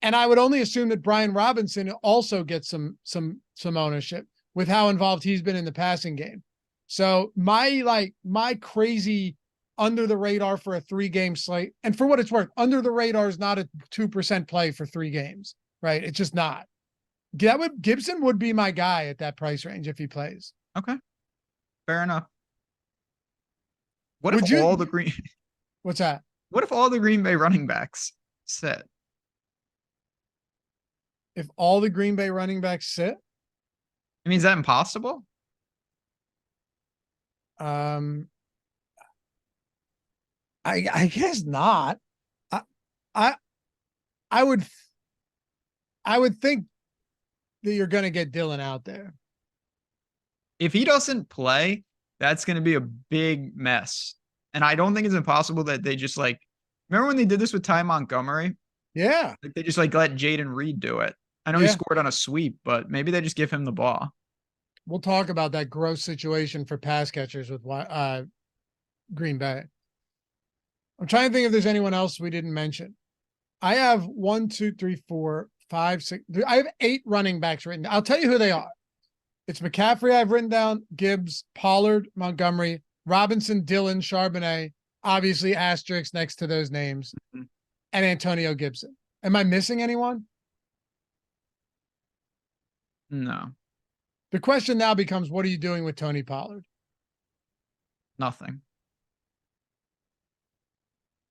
And I would only assume that Brian Robinson also gets some ownership with how involved he's been in the passing game. So my crazy under the radar for a 3-game slate, and for what it's worth, under the radar is not a 2% play for 3 games, right? It's just not. Gibson would be my guy at that price range if he plays. Okay, fair enough. What if all the Green? What's that? What if all the Green Bay running backs sit? If all the Green Bay running backs sit? I mean, is that impossible? I guess not. I would think that you're going to get Dillon out there. If he doesn't play, that's going to be a big mess. And I don't think it's impossible that they just remember when they did this with Ty Montgomery? Yeah. Like they just let Jaden Reed do it. I know he scored on a sweep, but maybe they just give him the ball. We'll talk about that gross situation for pass catchers with Green Bay. I'm trying to think if there's anyone else we didn't mention. I have 1, 2, 3, 4, 5, 6. I have 8 running backs written. I'll tell you who they are. It's McCaffrey I've written down, Gibbs, Pollard, Montgomery, Robinson, Dillon, Charbonnet, obviously asterisks next to those names, and Antonio Gibson. Am I missing anyone? No. The question now becomes, what are you doing with Tony Pollard? Nothing.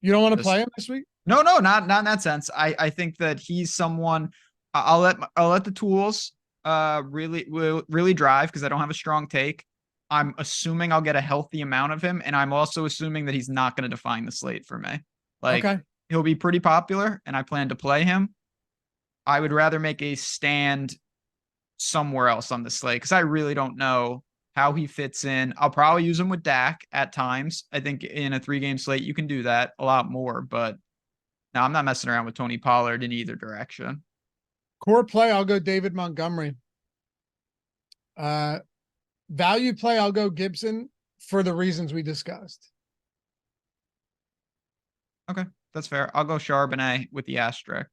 You don't want to play him this week? No, not in that sense. I think that he's someone I'll let the tools really drive because I don't have a strong take. I'm assuming I'll get a healthy amount of him, and I'm also assuming that he's not going to define the slate for me. He'll be pretty popular, and I plan to play him. I would rather make a stand somewhere else on the slate because I really don't know how he fits in. I'll probably use him with Dak at times. I think in a 3-game slate, you can do that a lot more, but no, I'm not messing around with Tony Pollard in either direction. Core play, I'll go David Montgomery. Value play, I'll go Gibson for the reasons we discussed. Okay, that's fair. I'll go Charbonnet with the asterisk.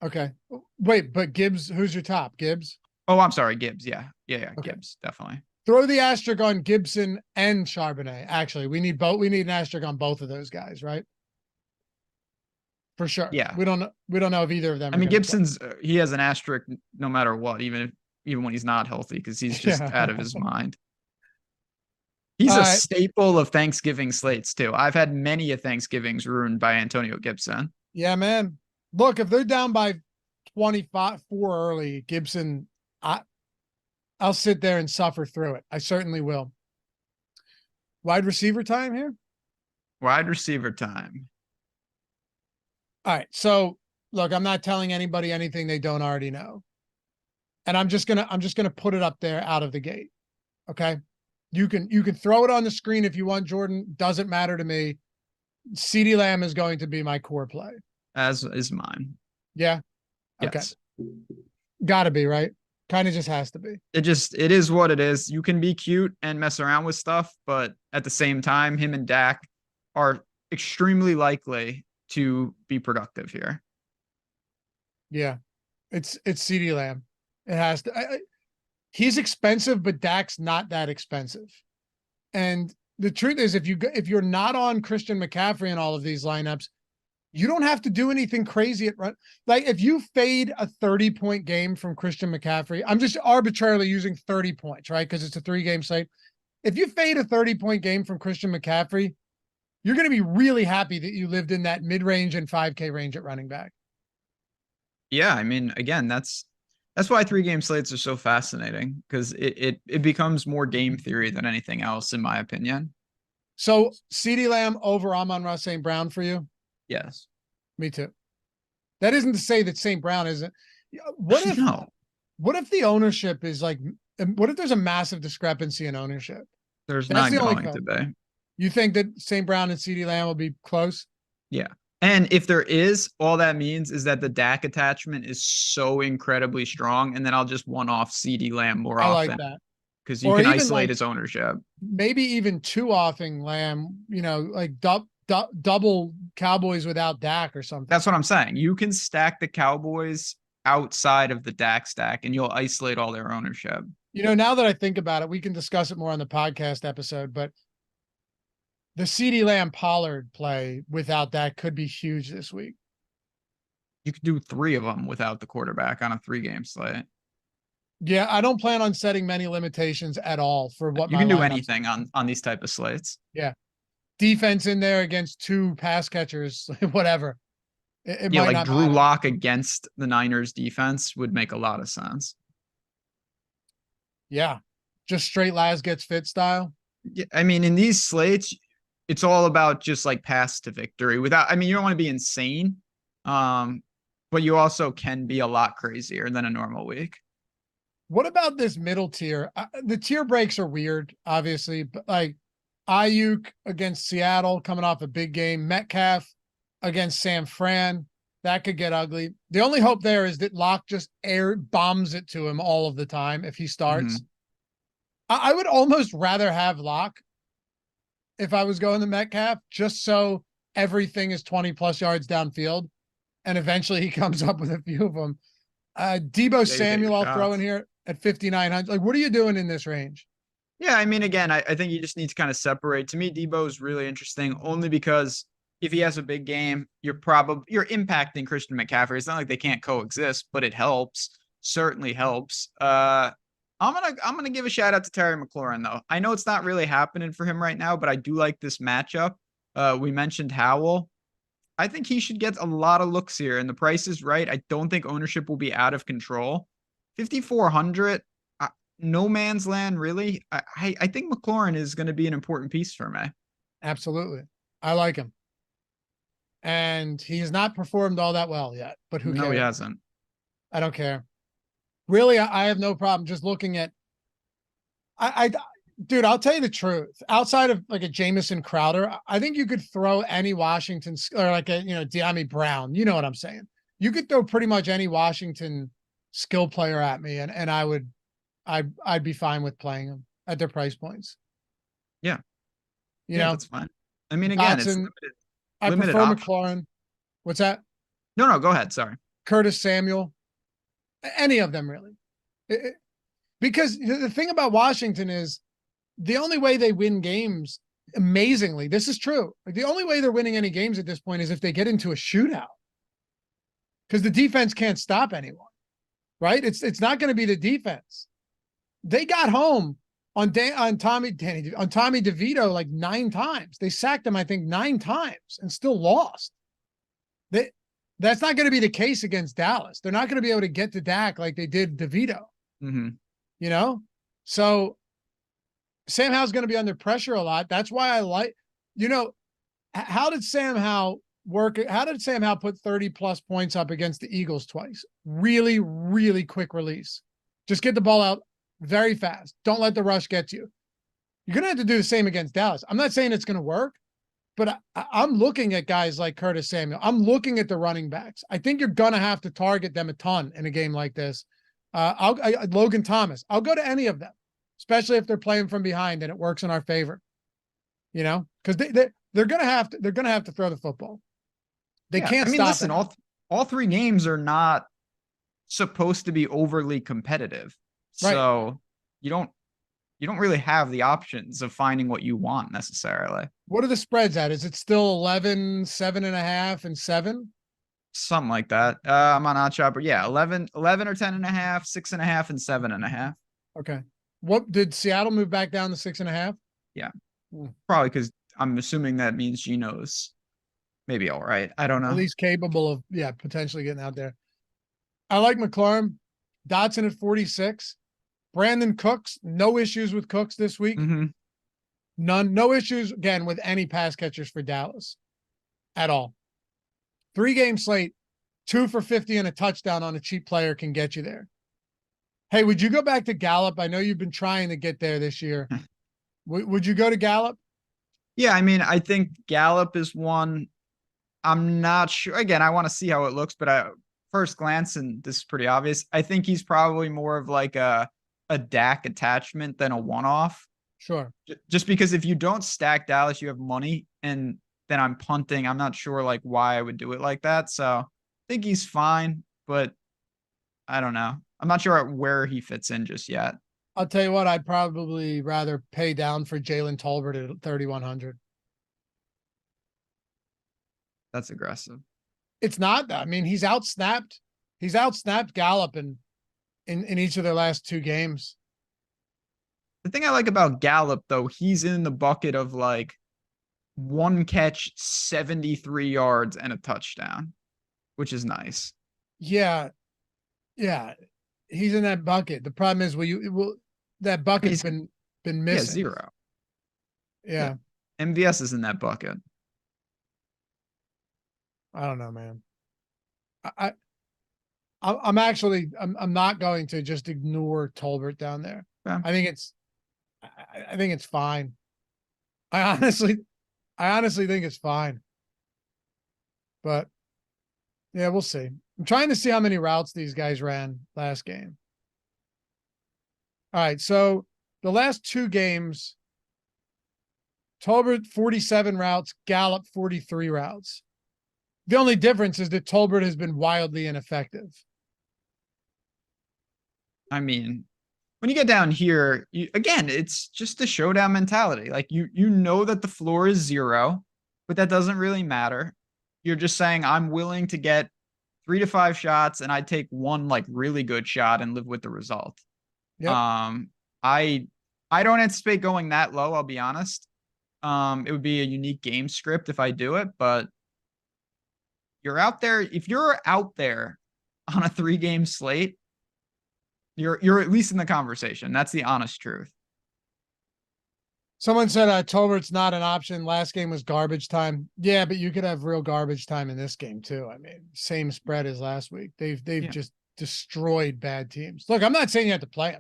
Okay. Wait, but Gibbs, who's your top? Gibbs? Oh, I'm sorry, Gibbs. Yeah. Okay. Gibbs, definitely. Throw the asterisk on Gibson and Charbonnet. Actually, we need both. We need an asterisk on both of those guys, right? For sure. Yeah. We don't know if either of them. I mean, Gibson's he has an asterisk no matter what, even when he's not healthy, because he's just out of his mind. He's a staple of Thanksgiving slates too. I've had many of Thanksgivings ruined by Antonio Gibson. Yeah, man. Look, if they're down by 25-4 early, Gibson, I'll sit there and suffer through it. I certainly will. Wide receiver time here? Wide receiver time. All right. So look, I'm not telling anybody anything they don't already know. And I'm just gonna put it up there out of the gate. Okay. You can throw it on the screen if you want, Jordan. Doesn't matter to me. CeeDee Lamb is going to be my core play. As is mine. Yeah. Okay. Yes. Gotta be, right? Kind of just has to be. It is what it is. You can be cute and mess around with stuff, but at the same time, him and Dak are extremely likely to be productive here. Yeah. It's CeeDee Lamb. It has to. He's expensive, but Dak's not that expensive. And the truth is, if you're not on Christian McCaffrey in all of these lineups, you don't have to do anything crazy at run. Like if you fade a 30-point game from Christian McCaffrey, I'm just arbitrarily using 30 points, right? Because it's a 3-game slate. If you fade a 30-point game from Christian McCaffrey, you're going to be really happy that you lived in that mid-range and 5K range at running back. Yeah, I mean, again, that's why 3-game slates are so fascinating, because it becomes more game theory than anything else, in my opinion. So CeeDee Lamb over Amon-Ra St. Brown for you? Yes. Me too. That isn't to say that St. Brown isn't. What if the ownership is like, what if there's a massive discrepancy in ownership? There's not going to be. You think that St. Brown and CeeDee Lamb will be close? Yeah. And if there is, all that means is that the Dak attachment is so incredibly strong, and then I'll just one-off CeeDee Lamb more often. I like that. Because you can isolate his ownership. Maybe even two-offing Lamb, like double Cowboys without Dak or something. That's what I'm saying. You can stack the Cowboys outside of the Dak stack, and you'll isolate all their ownership. Now that I think about it, we can discuss it more on the podcast episode, but the CeeDee Lamb Pollard play without that could be huge this week. You could do 3 of them without the quarterback on a 3-game slate. Yeah, I don't plan on setting many limitations at all for what you can do anything on these type of slates. Yeah. Defense in there against 2 pass catchers, whatever. It might like Drew Lock against the Niners defense would make a lot of sense. Yeah. Just straight Laz gets fit style. Yeah, I mean, in these slates, it's all about just like pass to victory you don't want to be insane. But you also can be a lot crazier than a normal week. What about this middle tier? The tier breaks are weird, obviously, but like Ayuk against Seattle coming off a big game, Metcalf against San Fran, that could get ugly. The only hope there is that Locke just bombs it to him all of the time if he starts. Mm-hmm. I would almost rather have Locke if I was going to Metcalf, just so everything is 20+ yards downfield, and eventually he comes up with a few of them. Deebo Samuel, I'll throw in here at 5,900. Like, what are you doing in this range? Yeah, I mean, again, I think you just need to kind of separate. To me, Deebo is really interesting only because if he has a big game, you're impacting Christian McCaffrey. It's not like they can't coexist, but it helps. Certainly helps. I'm gonna give a shout out to Terry McLaurin though. I know it's not really happening for him right now, but I do like this matchup. We mentioned Howell. I think he should get a lot of looks here, and the price is right. I don't think ownership will be out of control. 5,400, no man's land, really. I think McLaurin is going to be an important piece for me. Absolutely. I like him. And he has not performed all that well yet, but who cares? No, he hasn't. I don't care. Really, I have no problem just looking at dude, I'll tell you the truth. Outside of like a Jamison Crowder, I think you could throw any Washington or like a, De'Ami Brown. You know what I'm saying? You could throw pretty much any Washington skill player at me, and I'd be fine with playing them at their price points. Yeah. You know, that's fine. I mean, again, Dotson, it's limited I prefer options. McLaurin. What's that? No, go ahead. Sorry. Curtis Samuel. Any of them, really. Because the thing about Washington is the only way they win games, amazingly, this is true. Like the only way they're winning any games at this point is if they get into a shootout. Because the defense can't stop anyone, right? It's not going to be the defense. They got home on Tommy DeVito like 9 times. They sacked him, I think, 9 times and still lost. That's not going to be the case against Dallas. They're not going to be able to get to Dak like they did DeVito. Mm-hmm. So Sam Howell's going to be under pressure a lot. That's why I like, how did Sam Howell How did Sam Howell put 30+ points up against the Eagles twice? Really, really quick release. Just get the ball out very fast. Don't let the rush get to you. You're going to have to do the same against Dallas. I'm not saying it's going to work, but I'm looking at guys like Curtis Samuel. I'm looking at the running backs. I think you're going to have to target them a ton in a game like this. Logan Thomas. I'll go to any of them, especially if they're playing from behind and it works in our favor. You know, because they're going to have to throw the football. They can't. I mean, listen, all three games are not supposed to be overly competitive, so right. you don't really have the options of finding what you want necessarily. What are the spreads at? Is it still 11, 7.5, and 7? Something like that. I'm on OddsShopper. Yeah, 11 or 10.5, 6.5, and 7.5. Okay. What did Seattle move back down to 6.5? Yeah, probably because I'm assuming that means Gino's maybe all right. I don't know. At least capable of potentially getting out there. I like McLaurin. Dotson at 46. Brandon Cooks, no issues with Cooks this week. Mm-hmm. None. No issues, again, with any pass catchers for Dallas at all. 3-game slate, 2 for 50 and a touchdown on a cheap player can get you there. Hey, would you go back to Gallup? I know you've been trying to get there this year. Would you go to Gallup? Yeah, I mean, I think Gallup is one. I'm not sure. Again, I want to see how it looks, but first glance, and this is pretty obvious, I think he's probably more of like a DAC attachment than a one-off. Sure. Just because if you don't stack Dallas, you have money, and then I'm punting. I'm not sure like why I would do it like that. So I think he's fine, but I don't know. I'm not sure where he fits in just yet. I'll tell you what, I'd probably rather pay down for Jalen Tolbert at 3,100. That's aggressive. It's not. I mean, he's outsnapped Gallup in each of their last 2 games. The thing I like about Gallup, though, he's in the bucket of like 1 catch, 73 yards, and a touchdown, which is nice. Yeah. Yeah. He's in that bucket. The problem is, that bucket's been missing. Yeah, 0. Yeah. MVS is in that bucket. I don't know, man. I'm not going to just ignore Tolbert down there. Yeah. I think it's fine. I honestly think it's fine. But yeah, we'll see. I'm trying to see how many routes these guys ran last game. All right, so the last 2 games, Tolbert 47 routes, Gallup 43 routes. The only difference is that Tolbert has been wildly ineffective. I mean, when you get down here, again, it's just a showdown mentality. Like you know that the floor is 0, but that doesn't really matter. You're just saying, I'm willing to get 3 to 5 shots, and I'd take 1 like really good shot and live with the result. Yep. I don't anticipate going that low, I'll be honest. It would be a unique game script if I do it, but you're out there. If you're out there on a 3-game slate, you're at least in the conversation. That's the honest truth. Someone said Tolbert's not an option. Last game was garbage time. Yeah, but you could have real garbage time in this game too. I mean, same spread as last week. They've just destroyed bad teams. Look, I'm not saying you have to play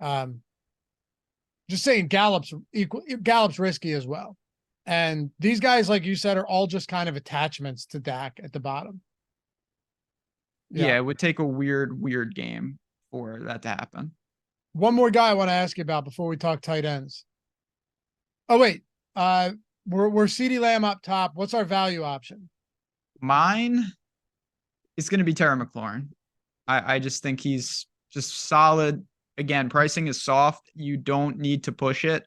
them. Just saying Gallup's risky as well. And these guys, like you said, are all just kind of attachments to Dak at the bottom. Yeah, it would take a weird game for that to happen. One more guy I want to ask you about before we talk tight ends. Oh, wait. We're CeeDee Lamb up top. What's our value option? Mine is going to be Terry McLaurin. I just think he's just solid. Again, pricing is soft. You don't need to push it.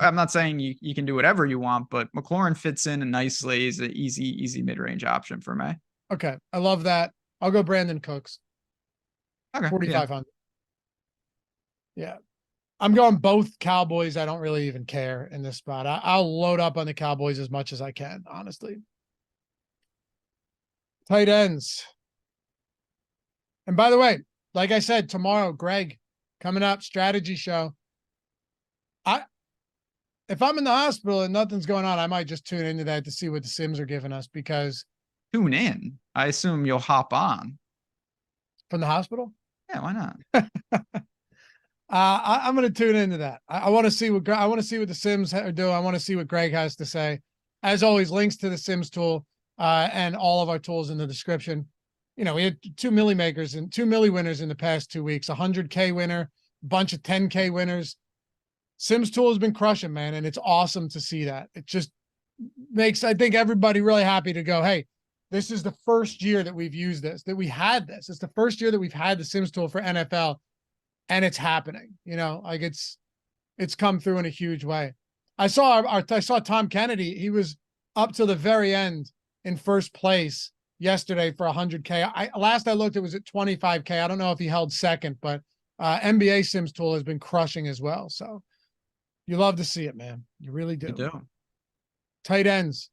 I'm not saying you can do whatever you want, but McLaurin fits in nicely. He's an easy mid-range option for me. Okay. I love that. I'll go Brandon Cooks. Okay. 4,500. Yeah. I'm going both Cowboys. I don't really even care in this spot. I'll load up on the Cowboys as much as I can, honestly. Tight ends. And by the way, like I said, tomorrow, Greg, coming up, strategy show. If I'm in the hospital and nothing's going on, I might just tune into that to see what the Sims are giving us, because Tune in. I assume you'll hop on. From the hospital? Yeah, why not? I'm going to tune into that. I want to see what the Sims are doing. I want to see what Greg has to say. As always, links to the Sims tool and all of our tools in the description. You know, we had 2 milli makers and 2 milli winners in the past 2 weeks, 100K winner, a bunch of 10K winners. Sims tool has been crushing, man, and it's awesome to see that. It just makes, I think, everybody really happy to go, hey, this is the first year that we've used this, that we had this. It's the first year that we've had the Sims tool for NFL, and it's happening. You know, like it's come through in a huge way. I saw I saw Tom Kennedy. He was up to the very end in first place yesterday for 100K. Last I looked, it was at 25K. I don't know if he held second, but NBA Sims tool has been crushing as well. So you love to see it, man. You really do. You do. Tight ends.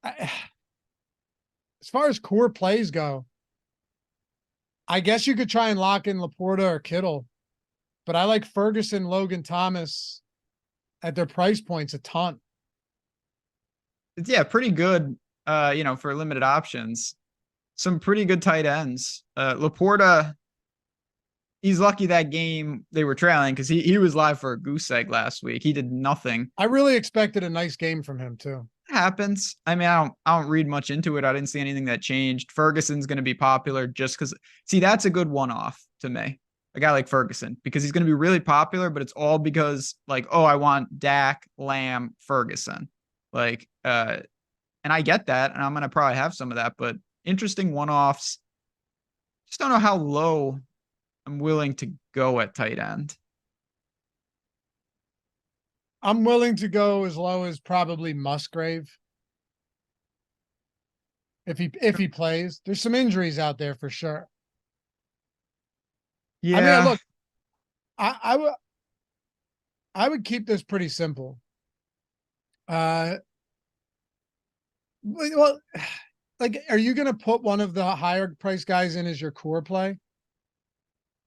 As far as core plays go, I guess you could try and lock in Laporta or Kittle, but I like Ferguson, Logan Thomas at their price points a ton. Yeah, pretty good. For limited options, some pretty good tight ends. Laporta, he's lucky that game they were trailing because he was live for a goose egg last week. He did nothing. I really expected a nice game from him too. It happens. I mean, I don't read much into it. I didn't see anything that changed. Ferguson's going to be popular just because. See, that's a good one-off to me. A guy like Ferguson, because he's going to be really popular, but it's all because like, oh, I want Dak, Lamb, Ferguson, like, and I get that, and I'm going to probably have some of that, but interesting one-offs. Just don't know how low I'm willing to go at tight end. I'm willing to go as low as probably Musgrave. If he plays, there's some injuries out there for sure. Yeah. I mean, look, I would keep this pretty simple. Well, like, are you going to put one of the higher price guys in as your core play?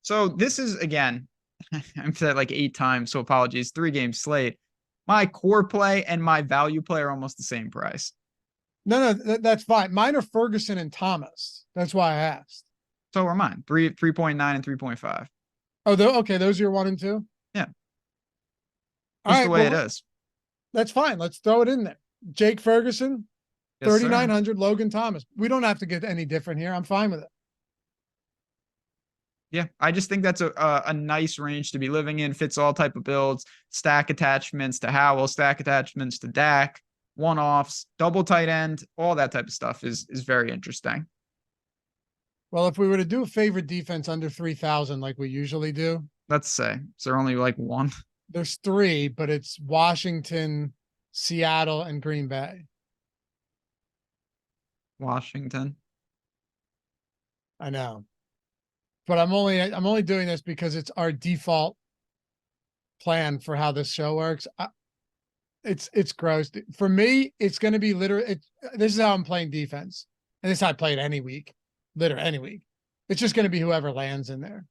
So this is, again, I've said like 8 times, so apologies. 3-game slate. My core play and my value play are almost the same price. No, that's fine. Mine are Ferguson and Thomas. That's why I asked. So are mine. 3.9 and 3.5. Oh, okay. Those are your 1 and 2? Yeah. That's the way it is. That's fine. Let's throw it in there. Jake Ferguson, yes, 3,900, Logan Thomas. We don't have to get any different here. I'm fine with it. Yeah, I just think that's a nice range to be living in. Fits all type of builds, stack attachments to Howell, stack attachments to Dak, one-offs, double tight end, all that type of stuff is very interesting. Well, if we were to do a favorite defense under 3,000 like we usually do. Let's say. Is there only like 1? There's 3, but it's Washington, Seattle, and Green Bay. Washington. I know. But I'm only doing this because it's our default plan for how this show works. It's gross. For me, it's going to be literally, this is how I'm playing defense. And this is how I play it any week. Literally any week. It's just going to be whoever lands in there.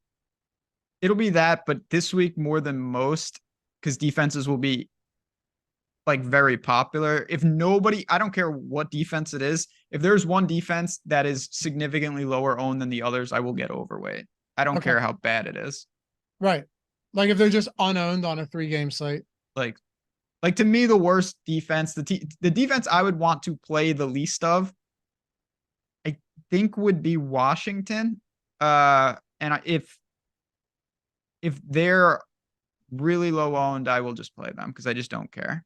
It'll be that, but this week more than most, because defenses will be like very popular. If nobody, I don't care what defense it is. If there's one defense that is significantly lower owned than the others, I will get overweight. I don't care how bad it is. Right. Like if they're just unowned on a 3-game slate. Like to me, the worst defense, the defense I would want to play the least of, I think would be Washington. And if they're really low owned, I will just play them because I just don't care.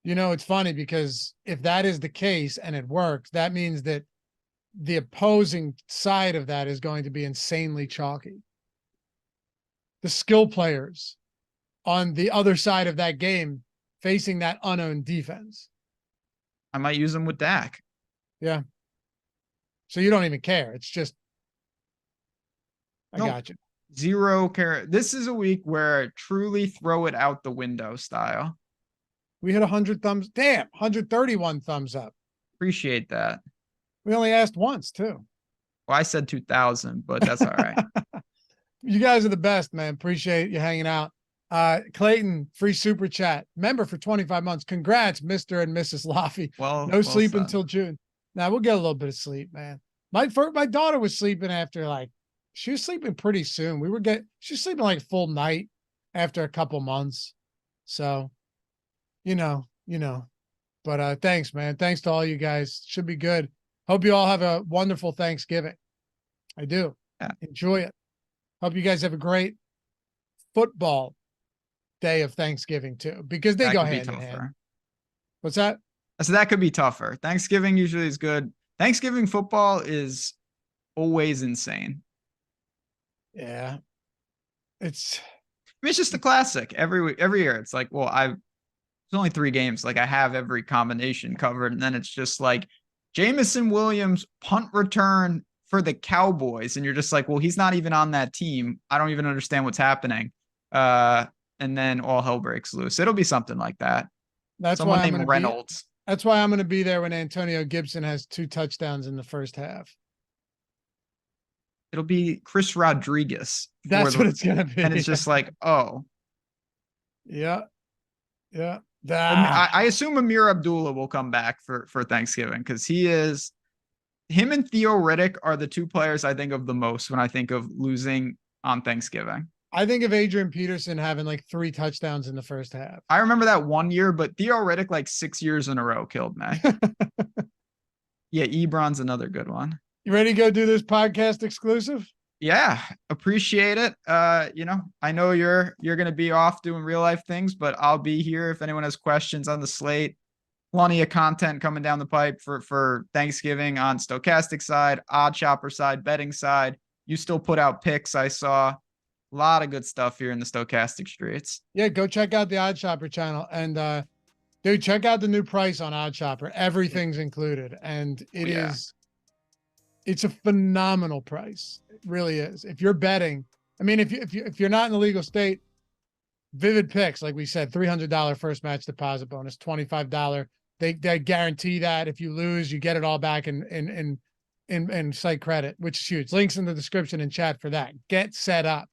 You know, it's funny because if that is the case and it works, that means that the opposing side of that is going to be insanely chalky. The skill players on the other side of that game facing that unowned defense. I might use them with Dak. Yeah. So you don't even care. It's just, I got you. 0 care. This is a week where truly throw it out the window style. We hit 100 thumbs. Damn, 131 thumbs up. Appreciate that. We only asked once too. Well, I said 2,000, but that's all right. You guys are the best, man. Appreciate you hanging out. Clayton, free super chat. Member for 25 months. Congrats, Mr. and Mrs. Laffy. Well, no sleep said. until June. Now we'll get a little bit of sleep, man. My daughter was sleeping after she was sleeping pretty soon. She was sleeping like full night after a couple months. So, you know. But thanks, man. Thanks to all you guys. Should be good. Hope you all have a wonderful Thanksgiving. I do. Yeah. Enjoy it. Hope you guys have a great football day of Thanksgiving too, because they go hand in hand. What's that? So that could be tougher. Thanksgiving usually is good. Thanksgiving football is always insane. Yeah. It's just a classic every year. It's like, well, there's only 3 games. Like I have every combination covered. And then it's just like Jameson Williams punt return for the Cowboys. And you're just like, well, he's not even on that team. I don't even understand what's happening. And then all hell breaks loose. It'll be something like that. That's someone why named Reynolds. That's why I'm going to be there when Antonio Gibson has 2 touchdowns in the first half. It'll be Chris Rodriguez. That's what it's going to be. And it's just like, oh. Yeah. Yeah. I assume Amir Abdullah will come back for Thanksgiving because him and Theo Riddick are the 2 players I think of the most when I think of losing on Thanksgiving. I think of Adrian Peterson having like 3 touchdowns in the first half. I remember that one year, but Theo Riddick like 6 years in a row killed me. Yeah, Ebron's another good one. You ready to go do this podcast exclusive? Yeah, appreciate it. I know you're going to be off doing real life things, but I'll be here if anyone has questions on the slate. Plenty of content coming down the pipe for Thanksgiving on stochastic side, odd chopper side, betting side. You still put out picks, I saw. A lot of good stuff here in the stochastic streets. Yeah, go check out the Odd Chopper channel. And dude, check out the new price on Odd Chopper. Everything's included. And it's a phenomenal price. It really is. If you're betting, I mean, if you're not in the legal state, Vivid Picks, like we said, $300 first match deposit bonus, $25. They guarantee that if you lose, you get it all back in site credit, which is huge. Links in the description and chat for that. Get set up.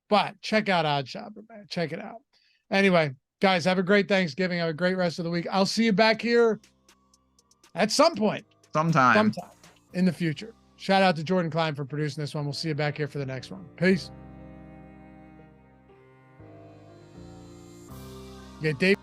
But check out Odd Chopper, man. Check it out. Anyway, guys, have a great Thanksgiving. Have a great rest of the week. I'll see you back here at some point. Sometime in the future. Shout out to Jordan Klein for producing this one. We'll see you back here for the next one. Peace. Yeah, Dave.